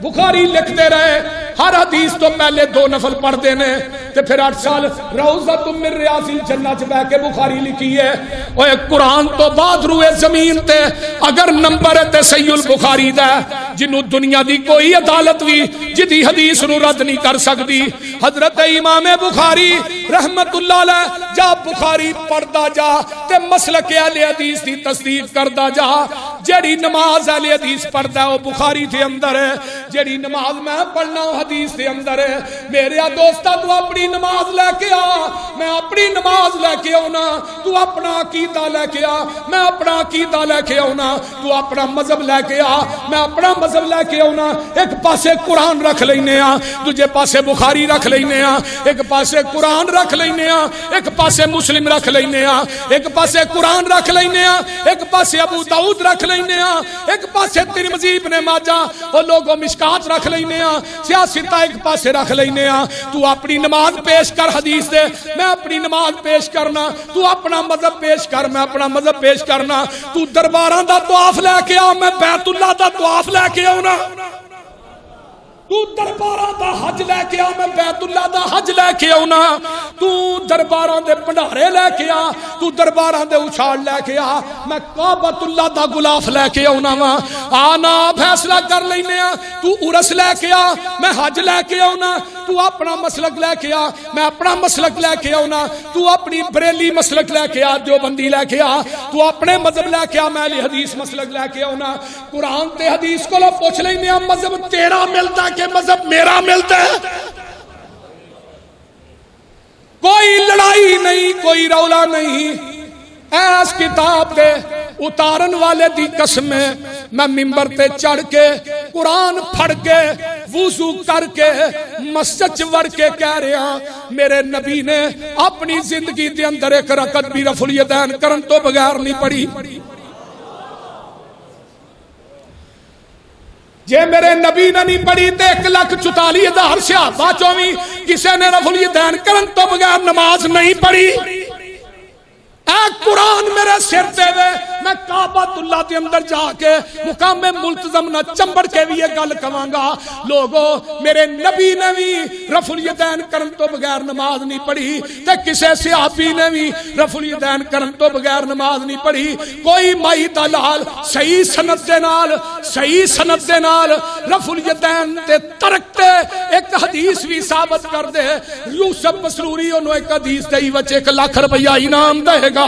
بخاری لکھتے رہے. ہر حدیث تو پہلے 2 نفل پڑھتے نے تے پھر 8 سال روضۃ من ریاض الجنہ چ بیٹھ کے بخاری لکھی ہے. اوے قرآن تو بعد روئے زمین تے اگر نمبر تے صحیح البخاری دا جنوں دنیا دی کوئی عدالت بھی جدی حدیث نو رد نہیں کر سکتی. حضرت امام بخاری رحمت اللہ علیہ جا بخاری پڑھدا جا تے مسلک اہل حدیث دی تصدیق کردا جا, جیڑی نماز اہل حدیث پڑھدا ہے وہ بخاری دے اندر ہے، جیڑی نماز میں پڑھنا وہ حدیث دے اندر ہے۔ میرے دوستا تو اپنی نماز لے کے آ، میں اپنی نماز لے کے آنا، تو اپنا عقیدہ لے کے آ، میں اپنا عقیدہ لے کے آنا، تو اپنا مذہب لے کے آ، میں اپنا مذہب لے کے آنا۔ ایک پاسے قرآن رکھ لینے آ، دوجے پاسے بخاری رکھ لینے آ، ایک پاسے قرآن رکھ لینے آ، ایک پاسے مسلم رکھ لینے آ، ایک پاسے قرآن رکھ لینے آ، ایک پاسے ابو داؤد رکھ لینے آ، ایک پاسے ترمذی ابن ماجہ اور لوگوں مشکات رکھ لینے آ، سیاستہ ایک پاسے رکھ لینے آ۔ تو اپنی نماز پیش کر حدیث دے، میں اپنی نماز پیش کرنا، تو اپنا مذہب پیش کر، میں اپنا مذہب پیش کرنا۔ تو درباراں دا طواف لے کے آ، میں بیت اللہ دا طواف لے کے آنا۔ تو درباراں دا حج لے کے آ، میں بیت اللہ دا حج لے کے آنا۔ تو درباراں دے بھنڈارے لے کے آ، تو درباراں دے اچھال لے کے آ، میں کعبۃ اللہ دا غلاف لے کے آنا وا۔ آنا فیصلہ کر لینے آ، تو عرس لے کے آ، میں حج لے کے آنا۔ تو اپنا مسلک لے کے آ، میں اپنا مسلک لے کے آنا۔ تو اپنی بریلی مسلک لے کے آ، دیوبندی لے کے آ، تو اپنے مذہب لے کے آ، میں اہل حدیث مسلک لے کے آنا۔ قرآن تے حدیث کو پوچھ لینے آ، مذہب تیرا ملتا کہ مذہب میرا ملتا ہے؟ کوئی لڑائی نہیں، کوئی رولا نہیں۔ ایس کتاب دے اتارن والے دی قسم ہے، میں منبر تے چڑھ کے قرآن پڑھ کے وضو کر کے مسجد وڑ کے کہہ رہا، میرے نبی نے اپنی زندگی دے اندر ایک رکعت بھی رفع الیدین کرن تو بغیر نہیں پڑھی۔ جے میرے نبی نے نہیں پڑھی تے 1,44,000 صحابہ چوں وی کسے نے رفع الیدین کرن تو بغیر نماز نہیں پڑھی۔ اے قرآن میرے سر تے وے، میں کعبۃ اللہ دے اندر جا کے مقام ملتزم نہ چمبڑ کے بھی یہ گل کہاں گا، لوگو میرے نبی نے بھی رفع الیدین کرن تو بغیر نماز نہیں پڑھی تے کسے صحابی نے بھی رفع الیدین کرن تو بغیر نماز نہیں پڑھی۔ کوئی مائی دلال صحیح سند دے نال رفع الیدین تے ترک تے ایک حدیث بھی ثابت کر دے، یوسف مسروری انہوں ایک حدیث دے وچ 1 لاکھ روپیہ انعام دے گا۔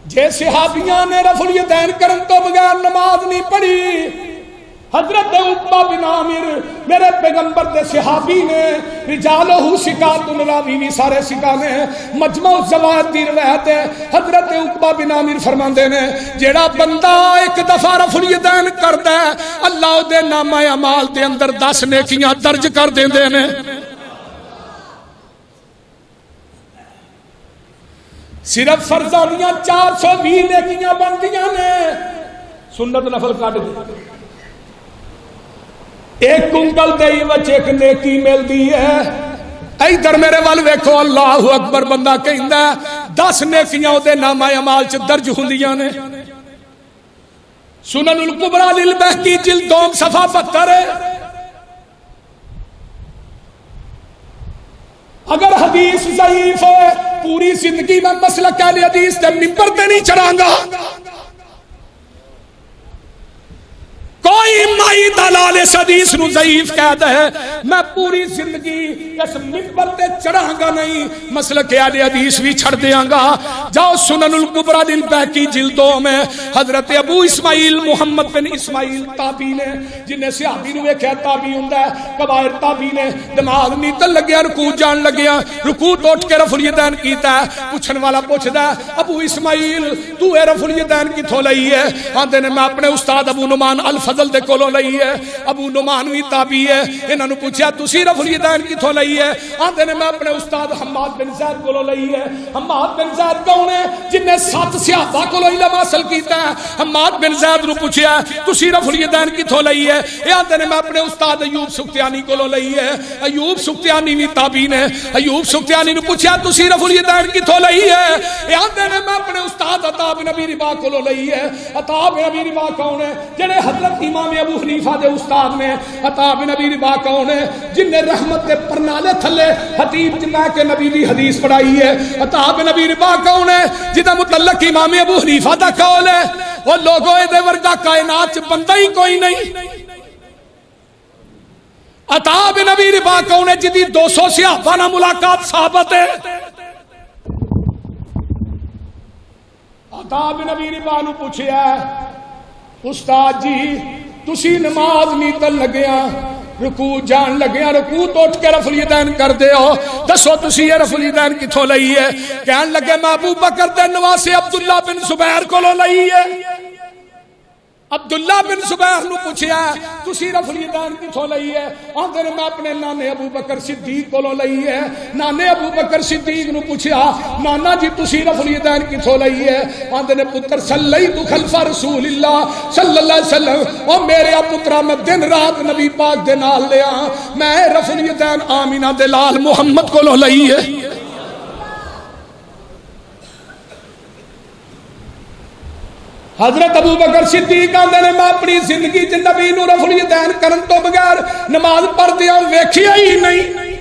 جے صحابیاں نے رفع الیدین کرن تو بغیر نماز نہیں پڑھی، حضرت عقبہ بن عامر میرے پیغمبر دے صحابی نے، رجالہ ثقات راوی بھی سارے ثقہ نے، مجمع الزوائد دی روایت ہے، حضرت عقبہ بن عامر فرماندے نے جیڑا بندہ ایک دفعہ رفع الیدین کردا ہے اللہ دے نامہ اعمال دے اندر 10 نیکیاں درج کر دیندے نے۔ صرف فرضانیاں 420 نیکیاں بندیاں نے، سنت نفل کٹ دی، ایک کنگل دے وچ ایک نیکی ملدی ہے۔ ادھر میرے وال ویکھو، اللہ اکبر بندہ کہندا 10 نیکیاں دے نامہ اعمال چ درج ہوندیاں نے۔ سنن الکبریٰ للبیہقی جلد 2 صفحہ 72 ہے۔ اگر حدیث ضعیف ہے پوری زندگی میں مسلک اہل حدیث تے منبر تے نہیں چڑھاں گا۔ کوئی مائی دلال اس حدیث نو ضعیف کہہ دے میں پوری زندگی اس منبر تے چڑھاں گا نہیں، مسلک اہل حدیث بھی چھڑ دیاں گا۔ جاؤ سنن الکبریٰ للبیہقی جلد 2 میں حضرت ابو اسماعیل محمد بن اسماعیل تابعی نے، جنہیں صحابی نو ویکھیا تابعی ہوندا ہے، کبائر تابعی نے، دماغ نیتن لگیا رکوع جان لگیا، رکوع تو اٹھ کے رفع الیدین کیتا ہے۔ پوچھن والا پوچھدا ہے ابو اسماعیل تو اے رفع الیدین کتھوں لئی ہے؟ آندے نے میں اپنے استاد ابو نعمان الفضل دے کولوں لئی ہے۔ ابو نعمان وی تابعی ہے، انہاں نو پوچھیا تسی رفع الیدین کتھوں لئی ہے؟ آندے نے میں اپنے استاد حماد بن زید کولوں لئی ہے۔ حماد بن زید کون ہے؟ جن نے 7 صحابہ کولوں علم حاصل کیتا ہے۔ حماد بن زید نو پوچھیا تسی رفع الیدین کتھوں لئی ہے؟ اے آندے نے میں اپنے استاد ایوب سختیانی کولوں لئی ہے۔ ایوب سختیانی وی تابعی نے۔ ایوب سختیانی نو پوچھیا تسی رفع الیدین کتھوں لئی ہے؟ اے آندے نے میں اپنے استاد عطا بن ابی رباح کولوں لئی ہے۔ عطا بن ابی رباح کون ہے؟ جڑے حضرت امام ابو حنیفہ دے استاد نے۔ عطا بن ابی رباح کون ہے؟ جن نے رحمت دے پرنالے تھلے خطیب جمع کے نبی دی حدیث پڑھائی ہے۔ عطا بن ابی رباح کون ہے؟ جدا متعلق امام ابو حنیفہ دا قول ہے۔ وہ لوگوں دے ورگا کائنات چ بندہ ہی کوئی نہیں۔ عطا بن ابی رباح کون ہے؟ جدی 200 صحابہ نال ملاقات ثابت ہے۔ عطا بن ابی رباح نو پوچھیا استاد جی تسی نماز نہیں تے لگیا رکوع جان لگیا رکوع تو اٹھ کے رفع الیدین کر دے ہو دسو تسی یہ رفع الیدین کتھوں لئی ہے کہن لگے میں ابو بکر دے نواسے عبداللہ بن زبیر کولوں لئی ہے عبداللہ بن زبیر نو پوچھیا تسی رفع الیدین کتھوں لئی ہے آندے نے میں اپنے نانے ابو بکر صدیق کولوں لئی ہے نانے ابو بکر صدیق نو پوچھیا نانا جی تسی رفع الیدین کتھوں لئی ہے آندے نے پتر صلیت خلف رسول اللہ صلی اللہ علیہ وسلم او میرے پترا میں دن رات نبی پاک دے نال لیا میں رفع الیدین آمینہ دے لال محمد کولوں لئی ہے حضرت ابو بکر صدیق آندے نے میں اپنی زندگی چ نبی نو رفع الیدین کرن تو بغیر نماز پڑھدیاں ویکھیا ہی نہیں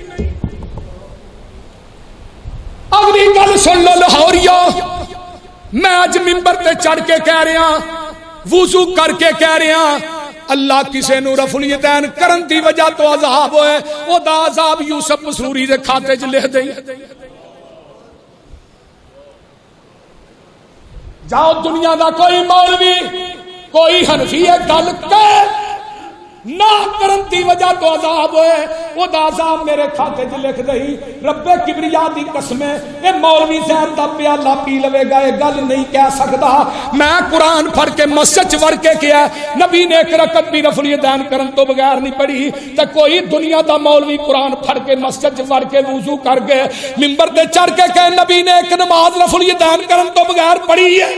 اگلی گل سن لو لاہوریو میں اج ممبر تے چڑھ کے کہہ رہا وضو کر کے کہہ رہا اللہ کسے نو رفع الیدین کرن دی وجہ تو عذاب ہوئے او دا عذاب یوسف مسروری دے کھاتے چ لکھ دئی جاؤ دنیا دا کوئی مولوی کوئی حنفی گل کہ نہ کرن دی وجہ تو عذاب ہوئے وہ دا عذاب میرے کھاتے چ لکھ دئی رب کبریا دی قسم اے مولوی صاحب دا پیالہ پی لوے گا یہ گل نہیں کہہ سکدا میں قرآن پڑھ کے مسجد وڑ کے کیا نبی نے ایک رکعت بھی رفع الیدین کرن تو بغیر نہیں پڑھی تے کوئی دنیا دا مولوی قرآن پڑھ کے مسجد وڑ کے وضو کر کے منبر تے چڑھ کے کہ نبی نے ایک نماز رفع الیدین کرن تو بغیر پڑھی ہے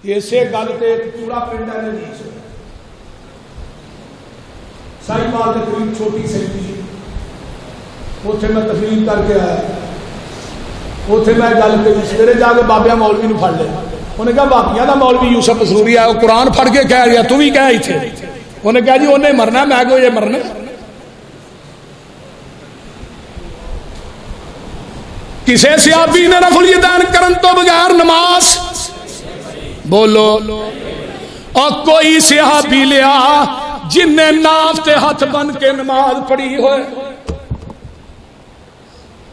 اسے گل تے پورا پنڈ ہے نہیں سائی مال کے قریب چھوٹی سیٹی اوتھے میں تقریر کر کے آیا اوتھے میں گل کری سویرے جا کے بابیا مولوی نو پھڑ لیا انہیں کہا باقیاں دا مولوی یوسف مسروری آیا وہ قرآن پڑھ کے کہہ رہا تو بھی کہہ ہی تھے انہیں کہا جی انہیں مرنا میں کہو یہ مرنا کسے صحابی نے رفع الیدین کرن تو بغیر نماز بولو اور کوئی صحابی لیا جن نے ناف تے ہاتھ بن کے نماز پڑھی ہوئے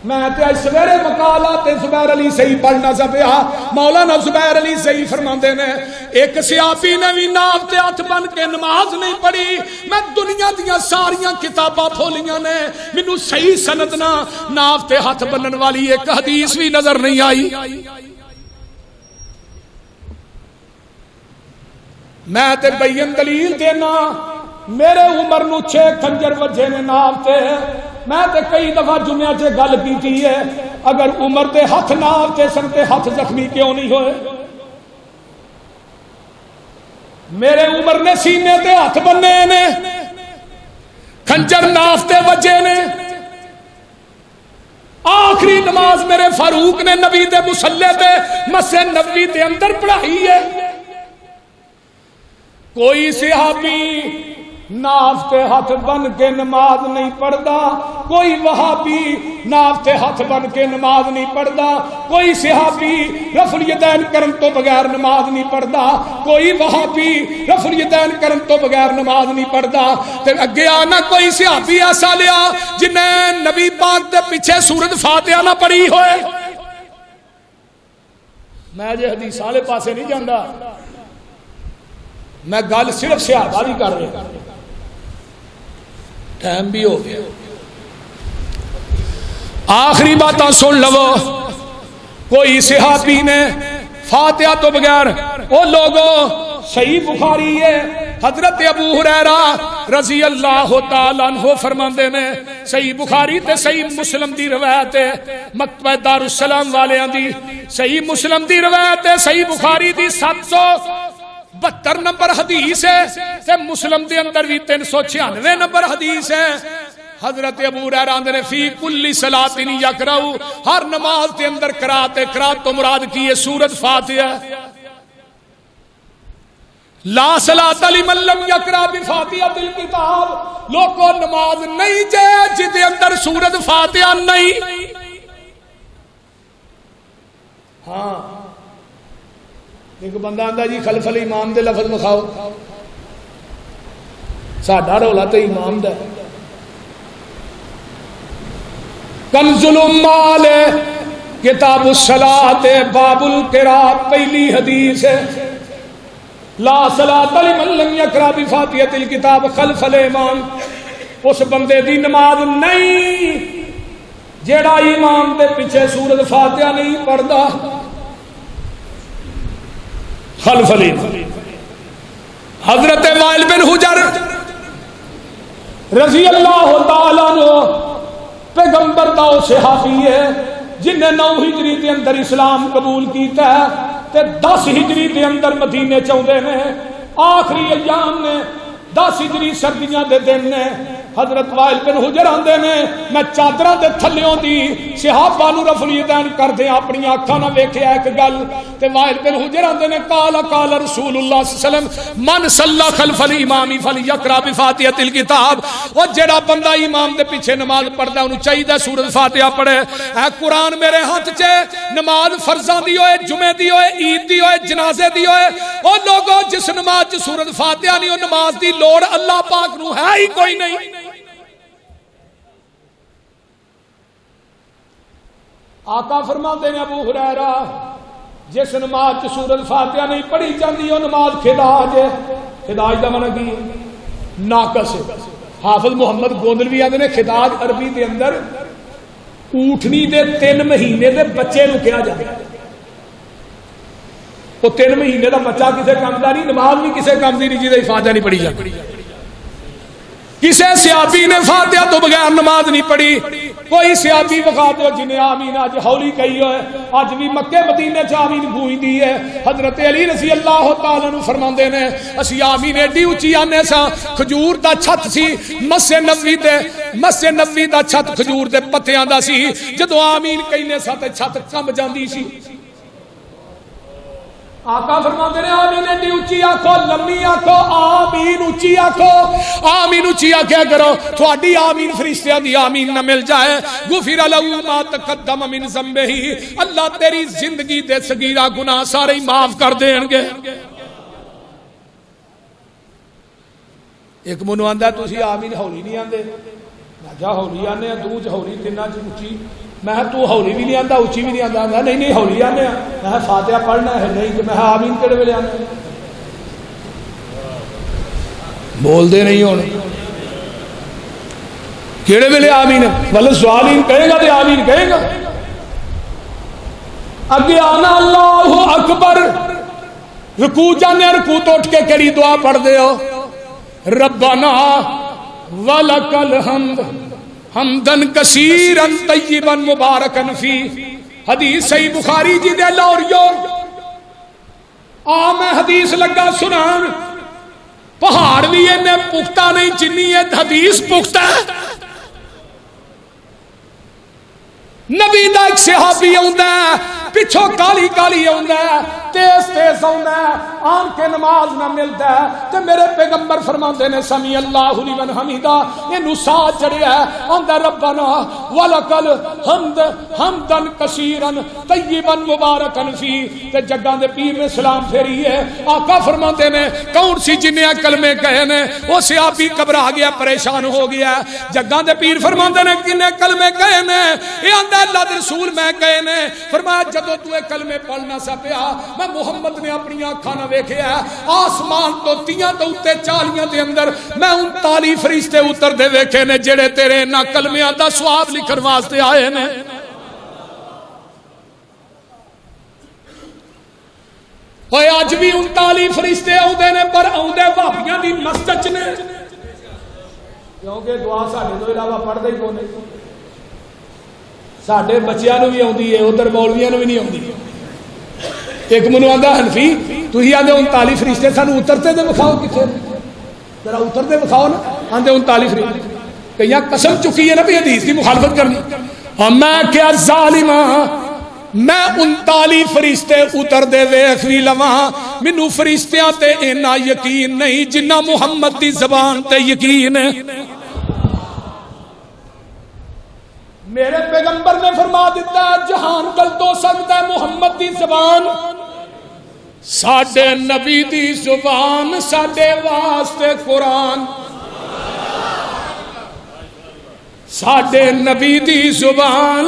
میں تے سویرے مقالات زبیر علی صحیح پڑھنا سا پیا مولانا زبیر علی صحیح فرماندے نے ایک صحابی نے بھی ناف تے ہاتھ بن کے نماز نہیں پڑھی میں دنیا دیاں ساریاں کتاباں کھولیاں نے مینوں صحیح سند نہ ناف تے ہاتھ بنن والی ایک حدیث بھی نظر نہیں آئی میں تے بین دلیل دینا میرے عمر نو 6 کنجر وجے نے ناف تے میں تے کئی دفعہ جمعہ چ گل کیتی ہے اگر عمر دے ہاتھ ناف تے سن تے ہاتھ زخمی کیوں نہیں ہوئے میرے عمر نے سینے تے ہاتھ بننے نے کنجر ناف تے وجے نے آخری نماز میرے فاروق نے نبی دے مصلی تے مسجد نبوی دے اندر پڑھائی ہے کوئی صحابی ناف تے ہاتھ بن کے نماز نہیں پڑھدا کوئی وہابی ناف تے ہاتھ بن کے نماز نہیں پڑھدا کوئی صحابی رفع الیدین کرن تو بغیر نماز نہیں پڑھدا کوئی وہابی رفع الیدین کرن تو بغیر نماز نہیں پڑھدا تے اگے آنا کوئی صحابی ایسا لیا جن نے نبی پاک دے پیچھے سورۃ فاتحہ نہ پڑھی ہوئے میں جے حدیث والے پاسے نہیں جاندا میں گل صرف صحابہ نہیں کر رہا ٹائم بھی ہو گیا آخری باتاں سن لو کوئی صحابی نے فاتحہ تو بغیر وہ لوگوں صحیح بخاری ہے حضرت ابو ہریرہ رضی اللہ تعالیٰ عنہ فرماندے نے صحیح بخاری تے صحیح مسلم دی روایت ہے مکتبہ دار السلام والیاں دی صحیح مسلم دی روایت ہے صحیح بخاری دی 772 نمبر حدیث ہے تے مسلم دے اندر بھی 396 نمبر حدیث ہے حضرت ابو ہریرہ نے فی کل صلاۃ یقرأ ہر نماز کے اندر قرات تو مراد کی ہے سورۃ فاتحہ لا صلاۃ لمن لم یقرأ بفاتحۃ الکتاب لوگوں نماز نہیں جے جس دے اندر سورۃ فاتحہ نہیں ہاں ایک بندہ آندا جی خلف الامام دے لفظ مکھاؤ ساڈا رولا تے امام دا کنز الامال کتاب الصلاۃ باب القراءۃ پہلی حدیث ہے لا صلاۃ لمن لم یقرأ بفاتحۃ الکتاب خلف الامام، اس بندے دی نماز نہیں جیڑا امام دے پیچھے سورۃ فاتحہ نہیں پڑھدا خلف الامام۔ حضرت وائل بن حجر رضی اللہ تعالی عنہ پیغمبر دا صحابی ہے جن نے 9 ہجری دے اندر اسلام قبول کیتا ہے تے 10 ہجری دے اندر مدینے چاہندے نے، آخری ایام نے 10 ہجری سردیاں دے دن نے۔ حضرت وائل بن حجر آندے نے میں چادراں دے تھلیوں دی صحابہ نو رفع الیدین کردے اپنی اکھاں نال ویکھیا ایک گل، تے وائل بن حجر آندے نے قال قال رسول اللہ صلی اللہ علیہ وسلم من صلی خلف الامام فلیقرأ بفاتحۃ الکتاب، او جڑا بندہ امام دے پیچھے نماز پڑھدا اونوں چاہیے سورۃ فاتحہ پڑھے۔ اے قرآن میرے ہاتھ چ نماز فرضاں دی ہوئے، جمعے دی ہوئے، عید دی ہوئے، جنازے دی ہوئے، او لوگوں جس نماز چ سورۃ فاتحہ نہیں او نماز دی لوڑ اللہ پاک نو ہے ہی کوئی نہیں۔ آقا فرماتے ہیں ابو ہریرہ جس نماز چ سورۃ فاتحہ نہیں پڑھی جاندی وہ نماز خداج ہے۔ خداج دا معنی کی ناقص ہے۔ حافظ محمد گوندلوی آندے نے خداج عربی دے اندر اونٹنی دے 3 مہینے دے بچے نو کہا جاتا ہے۔ وہ 3 مہینے دا بچہ کسے کام دا نہیں، نماز بھی کسے کام دی نہیں جی فاتحہ نہیں پڑھی جاتی۔ کسے صحابی نے فاتحہ تو بغیر نماز نہیں پڑھی، کوئی صحابی بخا دو جنہیں آمین اج ہولی کہی ہوئے، اج بھی مکے مدینے چ آمین گونجدی ہے۔ حضرت علی رضی اللہ تعالی عنہ فرماندے نے اسی آمین ایڈی اونچی آنے سا کھجور دا چھت سی مسجد نبوی دا چھت کھجور دے پتیاں دا سی، جدوں آمین کہنے سا تے چھت کم جاندی سی۔ آقا فرماتے ہیں آمین ایڈی اونچی آکھو، لمبی آکھو، آمین اونچی آکھو، آمین اونچی آکھیا کرو، تھوڑی آمین فرشتیاں دی آمین نہ مل جائے۔ غفر لہ ما تقدم من ذنبہ، اللہ تیری زندگی دے صغیرہ گناہ سارے معاف کر دین گے۔ ایک منو آندا تسی آمین ہولی نہیں آندے، میں کیا ہولی آنے دو چ ہولی تیناں چ اونچی، میں تو ہولی بھی نہیں آندا اونچی بھی نہیں آندا، نہیں ہولی آنے میں فاتحہ پڑھنا ہے، نہیں کہ میں آمین کہڑے ویلے آنے بول دے نہیں ہونے کہڑے ویلے آمین بلے سوالین کہے گا تے آمین کہے گا۔ اگے آنا اللہ اکبر، رکوع جانے رکوع تو اٹھ کے کیڑی دعا پڑھ دے ہو، ربنا ولک الحمد حمدن کثیرن طیبن مبارکن فی، حدیث صحیح بخاری جی دے لاہوریو میں حدیث لگا سنان، پہاڑ بھی میں پختہ نہیں جنی ہے حدیث پختہ ہے۔ نبی دا ایک صحابی آندا ہے پچھو کالی کالی آندا ہے تیز تیز آندا ہے آن کے نماز نہ ملتا ہے تے میرے پیغمبر فرماندے نے سمی اللہ لمن حمیدہ، اینو سا چڑھیا ہے آندا ربنا ولکل حمد حمدن کثیرن طیبن مبارکن فی، تے جگاں دے پیر نے سلام پھیری ہے۔ آقا فرماندے نے کون سی جنیا کلمے کہے نے، وہ صحابی گھبرا گیا پریشان ہو گیا۔ جگاں دے پیر فرماندے نے کنے کلمے کہے نے، یہ آندا اللہ دے رسول میں کہے نے، فرمایا جدو تو کلمے پڑھنا سا پیا میں محمد نے اپنی آنکھاں نہ ویکھیا آسمان تو تیاں تو اتے چالیاں دے اندر میں 39 فرشتے اتر دے ویکھے نے جڑے تیرے نہ کلمیاں دا ثواب لکھن واسطے آئے نے۔ اوے اج بھی 39 فرشتے آوندے نے پر آوندے وہابیاں دی مسجد نے، کیونکہ دعا ساڈے تو علاوہ پڑھدے ہی کوئی نہیں، ساڈے بچیاں نو بھی آندی ہے ادھر مولویاں نو بھی نہیں آندی۔ ایک منو آندا حنفی تسی آندے 39 فرشتے سانو اترتے دے بکھاؤ کتنے، ذرا اترتے بکھاؤ نا، آندے 39 فرشتے، کئی قسم چکی ہے نا بھی حدیث کی مخالفت کرنی۔ میں کیا ظالما میں 39 فرشتے اتر دے ویکھ وی لواں، مینوں فرشتیاں تے اینا یقین نہیں جنہ محمد دی زبان تے یقین ہے۔ میرے پیغمبر نے فرما دیتا ہے جہان غلط ہو سکتا ہے محمد دی زبان، ساڈے نبی دی زبان ساڈے واسطے قرآن، ساڈے نبی دی زبان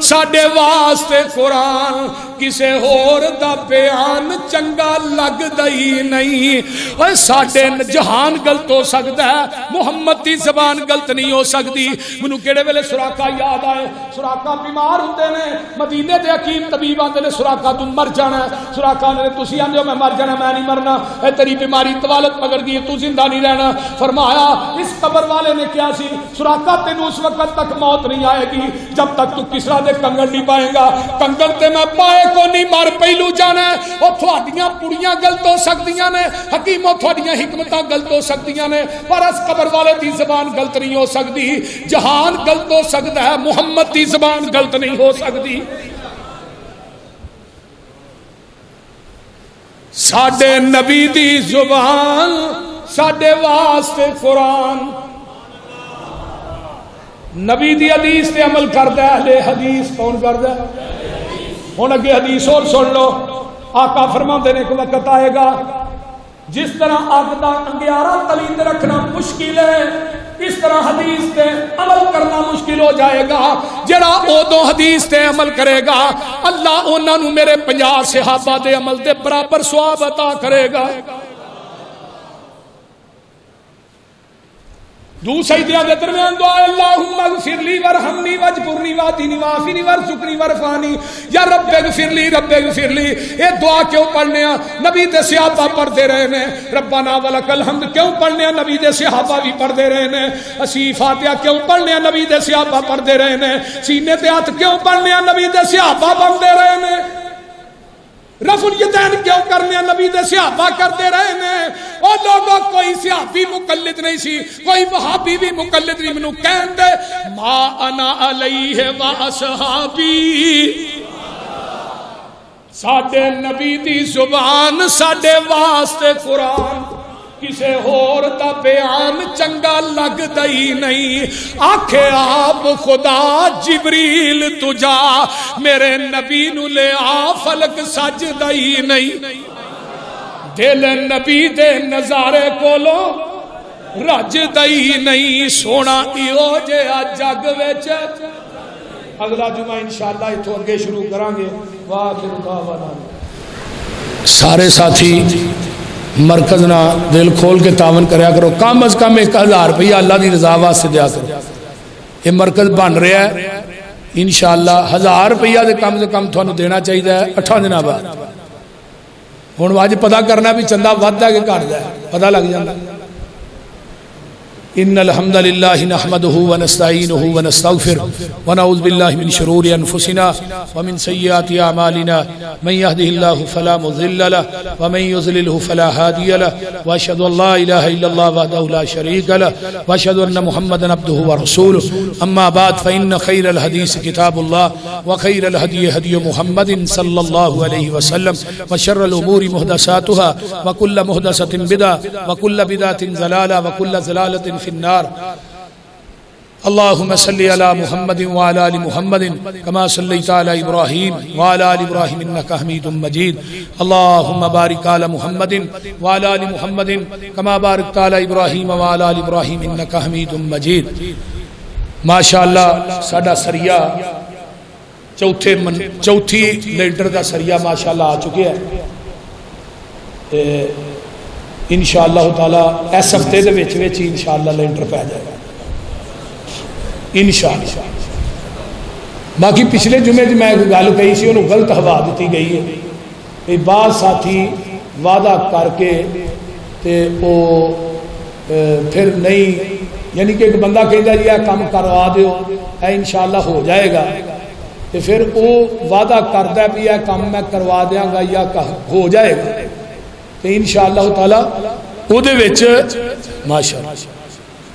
ساڈے واسطے قرآن کسے ہور دا بیان چنگا لگدا ہی نہیں۔ اور ساڈے جہان غلط ہو سکتا ہے، محمد دی زبان غلط نہیں ہو سکتی۔ مینوں کہڑے ویلے سراقہ یاد آئے، سراقہ بیمار ہوندے نے، مدینے دے حکیم طبیب آندے نے سراقہ تم مر جانا ہے۔ سراقہ نے تسی آندے ہو میں مر جانا، میں نہیں مرنا، اے تیری بیماری طوالت پکڑ گئی، تو زندہ نہیں رہنا۔ فرمایا اس قبر والے نے کیا سی، سراقہ تینوں اس وقت تک موت نہیں آئے گی جب تک تو کسرا دے کنگن نہیں پائے گا۔ کنگن تے میں پائے کو نہیں، مر پہلو جانا ہے۔ اور تھوڑیاں پڑیاں غلط ہو سکتیاں نے، حکیموں تھوڑیاں حکمتاں غلط ہو سکتیاں نے، پر اس قبر والے دی زبان غلط نہیں ہو سکتی۔ جہان غلط ہو سکتا ہے، محمد دی زبان غلط نہیں ہو سکتی۔ ساڈے نبی دی زبان ساڈے واسطے قرآن، نبی دی حدیث تے عمل کردا ہے اہل حدیث۔ کون کردا ہے؟ ہن اگے حدیث اور سن لو۔ آقا فرماندے نے ایک وقت آئے گا جس طرح اگ دا انگیارا تلی تے رکھنا مشکل ہے، اس طرح حدیث تے عمل کرنا مشکل ہو جائے گا۔ جڑا اودوں حدیث تے عمل کرے گا اللہ انہاں نوں میرے 50 صحابہ دے عمل دے برابر ثواب عطا کرے گا۔ دو سجدیاں دے درمیان دعا اللہم اغفر لی ورحمنی واجبرنی وعافنی وعافنی وارزقنی وارفعنی، یا رب اغفر لی رب اغفر لی۔ یہ دعا کیوں پڑھنے ہیں؟ نبی دے صحابہ پڑھتے رہے نے۔ ربنا ولک الحمد کیوں پڑھنے ہیں؟ نبی دے صحابہ بھی پڑھتے رہے نے۔ اسی فاتحہ کیوں پڑھنے ہیں؟ نبی دے صحابہ پڑھتے رہے نے۔ سینے تے ہاتھ کیوں پڑھنے ہیں؟ نبی دے صحابہ پڑھتے رہے نے۔ رفع الیدین کیوں کرنے ہیں؟ نبی دے صحابہ کرتے رہے نے۔ اور لوگوں کوئی صحابی مقلد نہیں سی، کوئی وہابی بھی مقلد نہیں۔ منو کہن دے ما انا علیہ و اصحابی، ساڈے نبی دی زبان ساڈے واسطے قرآن، کسے ہور دا بیان چنگا لگدا ہی نہیں۔ آکھے آپ خدا جبریل تجا میرے نبی نو لے آ، فلک سجدا ہی نہیں۔ دل نبی دے نظارے کولو رجدا ہی نہیں۔ سونا ایو جہا جگ وچ۔ اگلا جمعہ انشاءاللہ اتھوں اگے شروع کرانگے۔ واخر دعوانا۔ سارے ساتھی مرکز نہ دل کھول کے تعاون کریا کرو، کم از کم 1000 روپیہ اللہ دی رضا واسطے دیا کرو۔ یہ مرکز بن رہا ہے انشاءاللہ 1000 روپیہ دے کم سے کم تھانوں دینا چاہیے 8 دن بعد۔ ہن اج پتہ کرنا بھی چندہ ودا کہ گھٹدا ہے، پتہ لگ جاندا۔ ان الحمد للہ نحمده ونستعینه ونستغفره ونعوذ باللہ من شرور انفسنا ومن سیئات اعمالنا، من يهده الله فلا مضل له ومن يضلل فلا هادي له، واشهد ان لا اله الا الله وحده لا شريك له، واشهد ان محمدا عبده ورسوله۔ اما بعد فان خير الحديث كتاب الله وخير الهدي هدي محمد صلى الله عليه وسلم، وشر الامور محدثاتها وكل محدثة بدعة وكل بدعة ضلالة وكل ضلالة في النار۔ اللهم صل على محمد وعلى ال محمد كما صليت على ابراهيم وعلى ال ابراهيم انك حميد مجيد۔ اللهم بارك على محمد وعلى ال محمد كما باركت على ابراهيم وعلى ال ابراهيم انك حميد مجيد۔ ماشاءاللہ ساڈا سریا چوتھی لینٹر دا سریا ماشاءاللہ آ چکے ہے۔ انشاءاللہ تعالی اس ہفتے دے وچ انشاءاللہ لینٹر پہ جائے گا انشاءاللہ۔ باقی پچھلے جمعے میں ایک گل کہی سی، انہوں غلط ہوا دیتی گئی ہے۔ بعض ساتھی وعدہ کر کے تے وہ پھر نہیں، یعنی کہ ایک بندہ کہتا جی یہ کام کروا دیو اے انشاءاللہ ہو جائے گا، تو پھر وہ وعدہ کرتا ہے بھی یہ کام میں کروا دیاں گا یا ہو جائے گا، تو انشاءاللہ تعالی او دے وچ ماشاءاللہ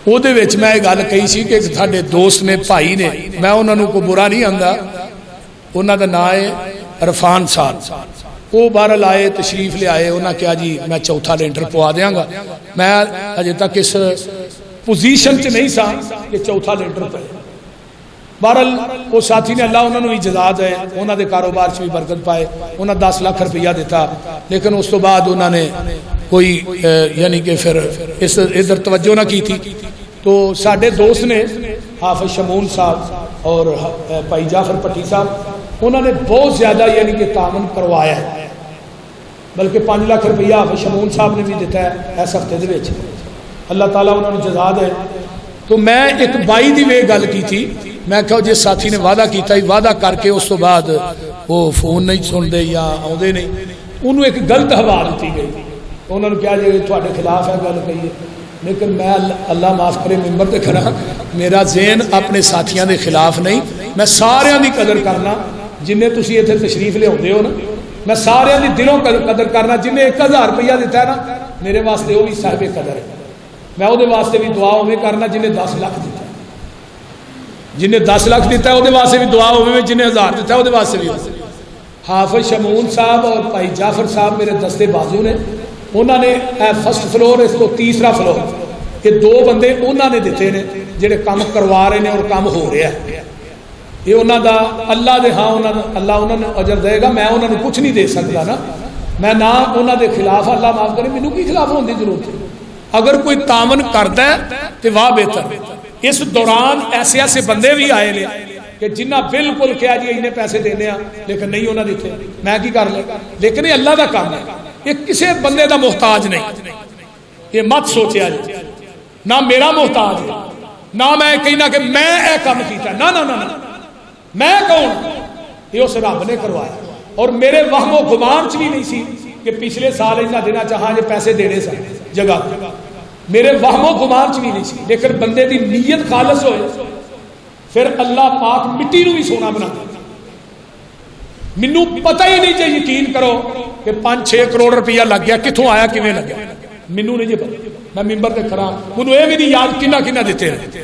او دے وچ میں ایک گل کہی سی کہ ایک ساڈے دوست نے بھائی نے، میں انہاں نوں کوئی برا نہیں آندا، انہاں دا نام ہے عرفان صاحب، وہ بہرحال آئے تشریف لے آئے، انہاں کہا جی میں چوتھا لینٹر پوا دیاں گا۔ میں اجے تک اس پوزیشن چ نہیں سا کہ چوتھا لینٹر پے۔ بہرحال وہ ساتھی نے اللہ انہوں نے اجازت ہے، انہوں نے کاروبار سے بھی برکت پائے، انہوں نے 10 لاکھ روپیہ دیتا، لیکن اس تو بعد انہوں نے کوئی یعنی کہ پھر اس ادھر توجہ نہ کی تھی۔ تو ساڈے دوست نے حافظ شمون صاحب اور بھائی جعفر پٹی صاحب، انہوں نے بہت زیادہ یعنی کہ تعاون کروایا ہے، بلکہ 5 لاکھ روپیہ حافظ شمون صاحب نے بھی دیتا ہے اس ہفتے دے وچ، اللہ تعالیٰ انہوں نے جزا دے۔ تو میں ایک بائی دی وے گل کی تھی، میں کہا جس ساتھی نے وعدہ کیتا ہی وعدہ کر کے اس تو بعد وہ فون نہیں سنتے یا آتے نہیں، انہوں ایک غلط ہوا دیتی گئی، انہوں نے کہا جی تھوڑے خلاف ہے گل کہی ہے، لیکن میں اللہ معاف کرے ممبر تے کھڑا، میرا ذہن اپنے ساتھیاں دے خلاف نہیں، میں سارے دی قدر کرنا، جنہیں تسی اتنے تشریف لے ہو نا، میں سارے دی دلوں قدر کرنا، جنہیں 1000 روپیہ دیتا ہے نا میرے واسطے وہ بھی صاحب قدر ہے، میں وہ واسطے بھی دعا ہوئے کرنا جنہیں 10 لاکھ دیتا ہے، جنہیں 10 لاکھ دیتا ہے وہ واسطے بھی دعا ہوئے، جنہیں 1000 دیتا ہے وہ واسطے بھی ہوئے۔ حافظ شمون صاحب اور بھائی جعفر صاحب میرے دستے بازو نے، انہوں نے فرسٹ فلور اس کو تیسرا فلور یہ 2 بندے انہوں نے دیتے ہیں جڑے کام کروا رہے ہیں اور کام ہو رہا ہے، یہ انہوں دا اللہ دے ہاں اللہ انہوں نے اجر دے گا، میں انہوں نے کچھ نہیں دے سکتا نا، میں نہ انہوں دے خلاف اللہ معاف کرے مینوں کی خلاف ہونے کی ضرورت ہے، اگر کوئی تعاون کرتا ہے تو واہ بہتر۔ اس دوران ایسے ایسے بندے بھی آئے نے کہ جنہ بالکل کیا جی انہیں پیسے دینے ہیں لیکن نہیں انہوں نے دیتے، میں کی کر لیں، لیکن یہ اللہ دا کام ہے، یہ کسی بندے دا محتاج نہیں، یہ مت سوچیا جی نہ میرا محتاج ہے، نہ میں کہنا کہ میں اے کام کیتا، نہ نہ نہ میں کون، یہ اس رب نے کروایا، اور میرے وہم و گمان چ بھی نہیں سی کہ پچھلے سال اتنا دینا چاہاں یہ پیسے دینے سن جگہ، میرے وہم و گمان چ بھی نہیں سی، لیکن بندے دی نیت خالص ہوئے پھر اللہ پاک مٹی نو بھی سونا بنا دے۔ مینوں پتہ ہی نہیں، جے یقین کرو کہ 5-6 کروڑ روپیہ لگ گیا، کتوں آیا کیویں لگیا، مینوں نہیں جی پتا، میں ممبر تے کھڑا مینوں یہ بھی نہیں یاد کنا کنا دیتے ہیں،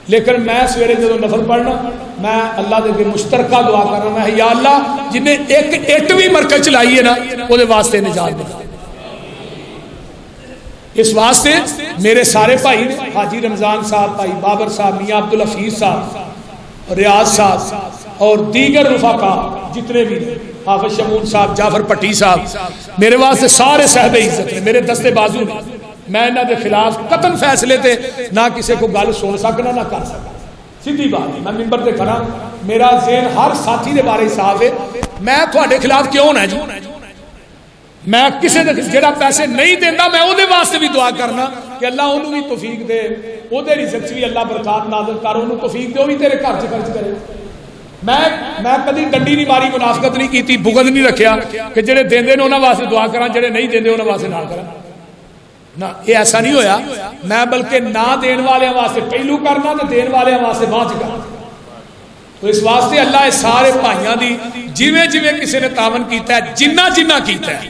لیکن میں سویرے جدوں نفل پڑھنا میں اللہ دے کے مشترکہ دعا کرنا، میں یا اللہ جنہیں ایک اٹ بھی مرکز چلائی ہے نا وہ دے واسطے نجات دے، اس واسطے میرے سارے بھائی نے، حاجی رمضان صاحب، بھائی بابر صاحب، میاں عبدالحفیظ صاحب، ریاض صاحب اور دیگر رفقا جتنے بھی ہیں، حافظ شمون صاحب، جعفر پٹی صاحب، میرے واسطے سارے صاحب عزت ہیں، میرے دستے بازو نے، میں انہاں دے خلاف قطعاً فیصلے تے نہ کسی کو گل سن سکنا نہ کر سکتا، سیدھی بات ہے، میں ممبر تے کھڑا، میرا ذہن ہر ساتھی دے بارے صاف ہے، میں تھوڑے خلاف کیوں نہ جی، میں کسی جڑا پیسے نہیں دینا میں وہ واسطے بھی دعا کرنا کہ اللہ انہوں بھی توفیق دے، وہ رزق بھی اللہ برکات نازل کر، انہوں توفیق دے، وہ بھی تیرے گھر چ خرچ کرے۔ میں کدی ڈنڈی نہیں ماری، منافقت نہیں کی، بغض نہیں رکھیا کہ جڑے دیندے نے انہاں واسطے دعا کراں، جڑے نہیں دیندے انہاں واسطے نہ کراں، نہ یہ ایسا نہیں ہویا، میں بلکہ نہ دین والے واسطے پہلو کرنا تے دین والے واسطے بعد چ کرنا۔ تو اس واسطے اللہ اس سارے بھائیاں دی جویں جویں کسی نے تعاون کیتا ہے، جنہ جنہ کیتا ہے،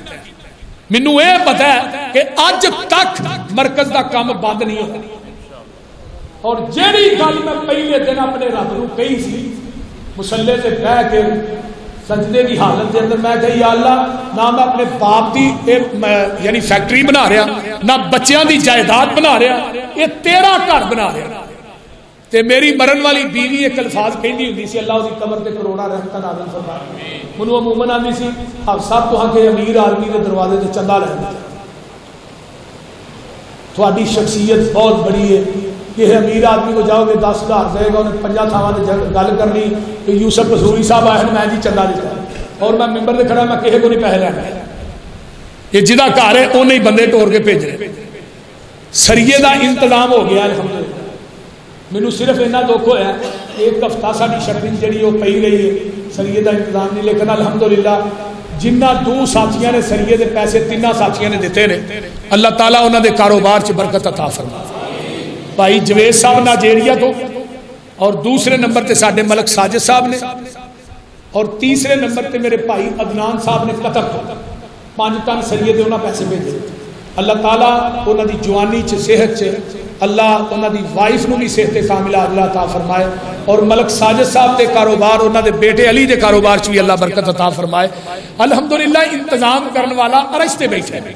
مینوں یہ پتا ہے کہ اج تک مرکز دا کام بند نہیں ہوتا، اور جیڑی گل میں پہلے دن اپنے رب نو کہی سی مصلے سے بہ کے سجدے کی حالت کے اندر، میں کہا یا اللہ نہ میں اپنے باپ دی یعنی فیکٹری بنا رہا، نہ بچیاں دی جائیداد بنا رہا، یہ تیرا گھر بنا رہا، تے میری مرن والی بیوی ایک الفاظ کہندی ہوندی سی اللہ دی قبر تے کروڑا رحمتاں نازل فرما، منو عموماً آندی سی سب تو کے امیر آدمی کے دروازے تے چندہ لینا، تھوڑی شخصیت بہت بڑی ہے کہ امیر آدمی کو جاؤ گے 10,000 دے گا، انہیں 50 تھاواں تے گل کرنی کہ یوسف قصوری صاحب آئے میں جی چندہ دیتا، اور میں ممبر تے کھڑا میں کسی کو نہیں پیسے لینا، یہ جہاں گھر ہے انہیں ہی بندے ٹور کے بھیج رہے، سریے دا انتظام ہو گیا الحمدللہ۔ مینوں صرف اتنا دکھ ہوا ایک ہفتہ ساری شٹرنگ جہی وہ پی رہی ہے، سریے دا انتظام نہیں، لیکن الحمدللہ جنہ 2 ساتھیاں نے سریے دے پیسے 3 ساتھیاں نے دیتے نے، اللہ تعالیٰ انہوں دے کاروبار چ برکت عطا فرما۔ بھائی جوید صاحب نائجیریا تو، اور دوسرے نمبر تے ساڈے ملک ساجد صاحب نے، اور تیسرے نمبر تے میرے بھائی عدنان صاحب نے قطر تو 5 ٹن سریے دے انہاں پیسے بھیجے، اللہ تعالیٰ انہاں دی جوانی چ صحت چ اللہ انہاں دی وائف نو بھی صحت کاملہ اللہ عطا فرمائے، اور ملک ساجد صاحب دے کاروبار انہاں دے بیٹے علی دے کاروبار چ بھی اللہ برکت عطا فرمائے۔ الحمدللہ انتظام کرنے والا عرش تے بیٹھا ہے،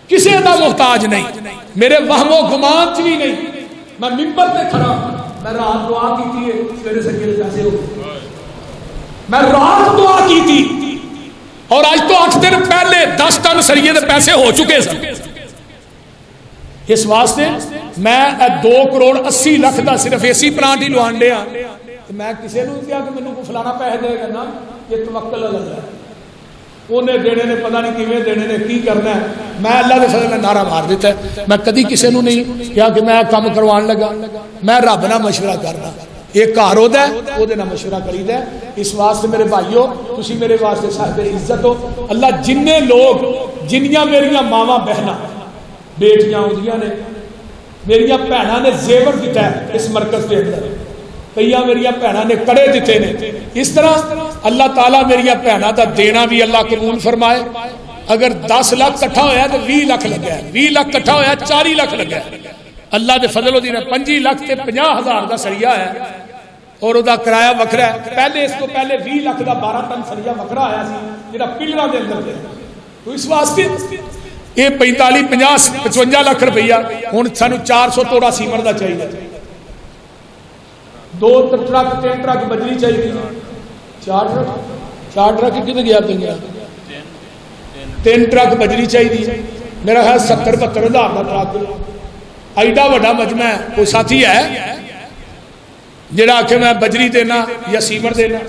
کسی دا محتاج نہیں، میرے وہم و گمان چ بھی نہیں، میں ممبر تے کھڑا، میں رات دعا کی ہے سویرے سکے پیسے ہو، میں رات دعا کی تھی، اور آج تو 8 دن پہلے 10 ٹن سریے دے پیسے ہو چکے سن۔ اس واسطے میں 2 کروڑ 80 لاکھ دا صرف اے سی پلانٹ ہی لوان دیا، میں کسی نے کہا کہ مینوں کوئی فلانا پیسے دے گا نا، یہ توکل اللہ ہے، انہیں دینے نے پتہ نہیں کیویں دینے نے کی کرنا ہے. میں اللہ کے فضل نے نعرہ مار دیتا ہے. میں کدی کسی نے نہیں کہا کہ میں کام کروان لگا، میں رب نال مشورہ کرنا. ایک گھر ہوتا ہے وہ مشورہ کریدا ہے. اس واسطے میرے بھائیو تسی میرے واسطے صاحب عزت ہو. اللہ جن لوگ جنیاں میریاں ماواں بہناں بیٹیاں ہوندیاں نے، میریاں بھیناں نے زیور دیتا ہے اس مرکز کے اندر، کئی میری بھیناں نے کڑے دیتے نے. اس طرح اللہ تعالیٰ میری بھیناں دا دینا بھی اللہ قبول فرمائے. اگر 10 لاکھ کٹھا ہویا تو 20 لاکھ لگا ہے، 20 لاکھ کٹھا ہویا 40 لاکھ لگا ہے. اللہ دے فضل و دین 25 لاکھ تے 50,000 دا سریا ہے اور دا کرایہ وکھرا ہے. پہلے اس کو پہلے 20 لاکھ دا 12 ٹن سریا وکھرا آیا سی جڑا پلراں دے اندر ہے. تو اس واسطے یہ 45 50 55 لاکھ روپیہ ہن سانو 400 توڑا سیمنٹ دا چاہیے، 2 ٹرک 3 ٹرک بجری چاہیے، 4 ٹرک کتنے گیا پہ 3 ٹرک بجری چاہیے. میرا خیال 70-72 ہزار کا ٹرک. ایڈا وڈا مجمع ہے. کوئی ساتھی ہے جڑا آخے میں بجری دینا یا سیمنٹ دینا؟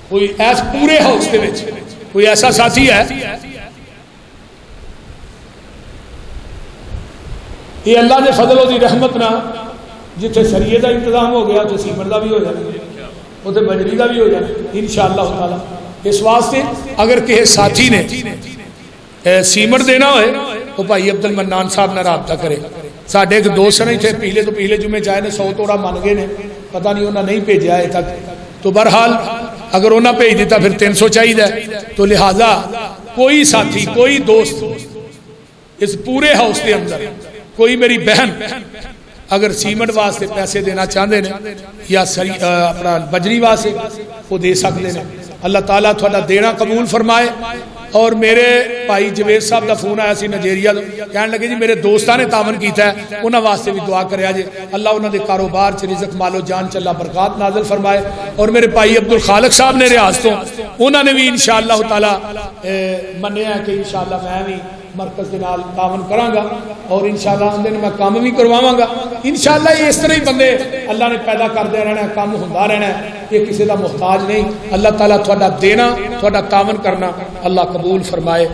کوئی ایس پورے ہاؤس کے وچ کوئی ایسا ساتھی ہے؟ یہ اللہ کے فضل و رحمت نہ جتھے سریے کا انتظام ہو گیا تو سیمنٹ کا بھی ہو جائے، اتنے بجری کا بھی ہو جائے انشاءاللہ تعالی. اس واسطے اگر کسی ساتھی نے سیمنٹ دینا ہوئے تو بھائی عبد المنان صاحب نے رابطہ کرے. ساڈے ایک دوست نے تھے پہلے تو پہلے جمعے چاہے نے 100 توڑا من گئے نے، پتہ نہیں انہوں نے نہیں بھیجا ہے تک. تو بہرحال اگر انہوں نے بھیج دیتا پھر 300 چاہیے. تو لہٰذا کوئی ساتھی کوئی دوست اس پورے ہاؤس کے اندر کوئی میری بہن اگر سیمنٹ واسطے پیسے دینا چاہتے ہیں یا اپنا بجری واسطے وہ دے سکتے ہیں. اللہ تعالیٰ تھوڑا دینا قبول فرمائے. اور میرے بھائی جوید صاحب کا فون آیا سی نائجیریا تو کہنے لگے جی میرے دوستاں نے تعاون کیتا ہے، انہاں واسطے بھی دعا کریا جے اللہ انہاں دے کاروبار چ رزق مال و جان چ اللہ برکات نازل فرمائے. اور میرے بھائی عبد الخالق صاحب نے ریاض تو انہوں نے بھی انشاءاللہ تعالی منیا کہ انشاءاللہ میں بھی مرکز کے نال تعاون کراں گا اور انشاءاللہ اندر میں کام بھی کرواواں گا. انشاءاللہ یہ اس طرح ہی بندے اللہ نے پیدا کردے رہنا ہے، کام ہوندا رہنا ہے. یہ کسی دا محتاج نہیں. اللہ تعالیٰ تھوڑا دینا تھوڑا تعاون کرنا اللہ قبول فرمائے.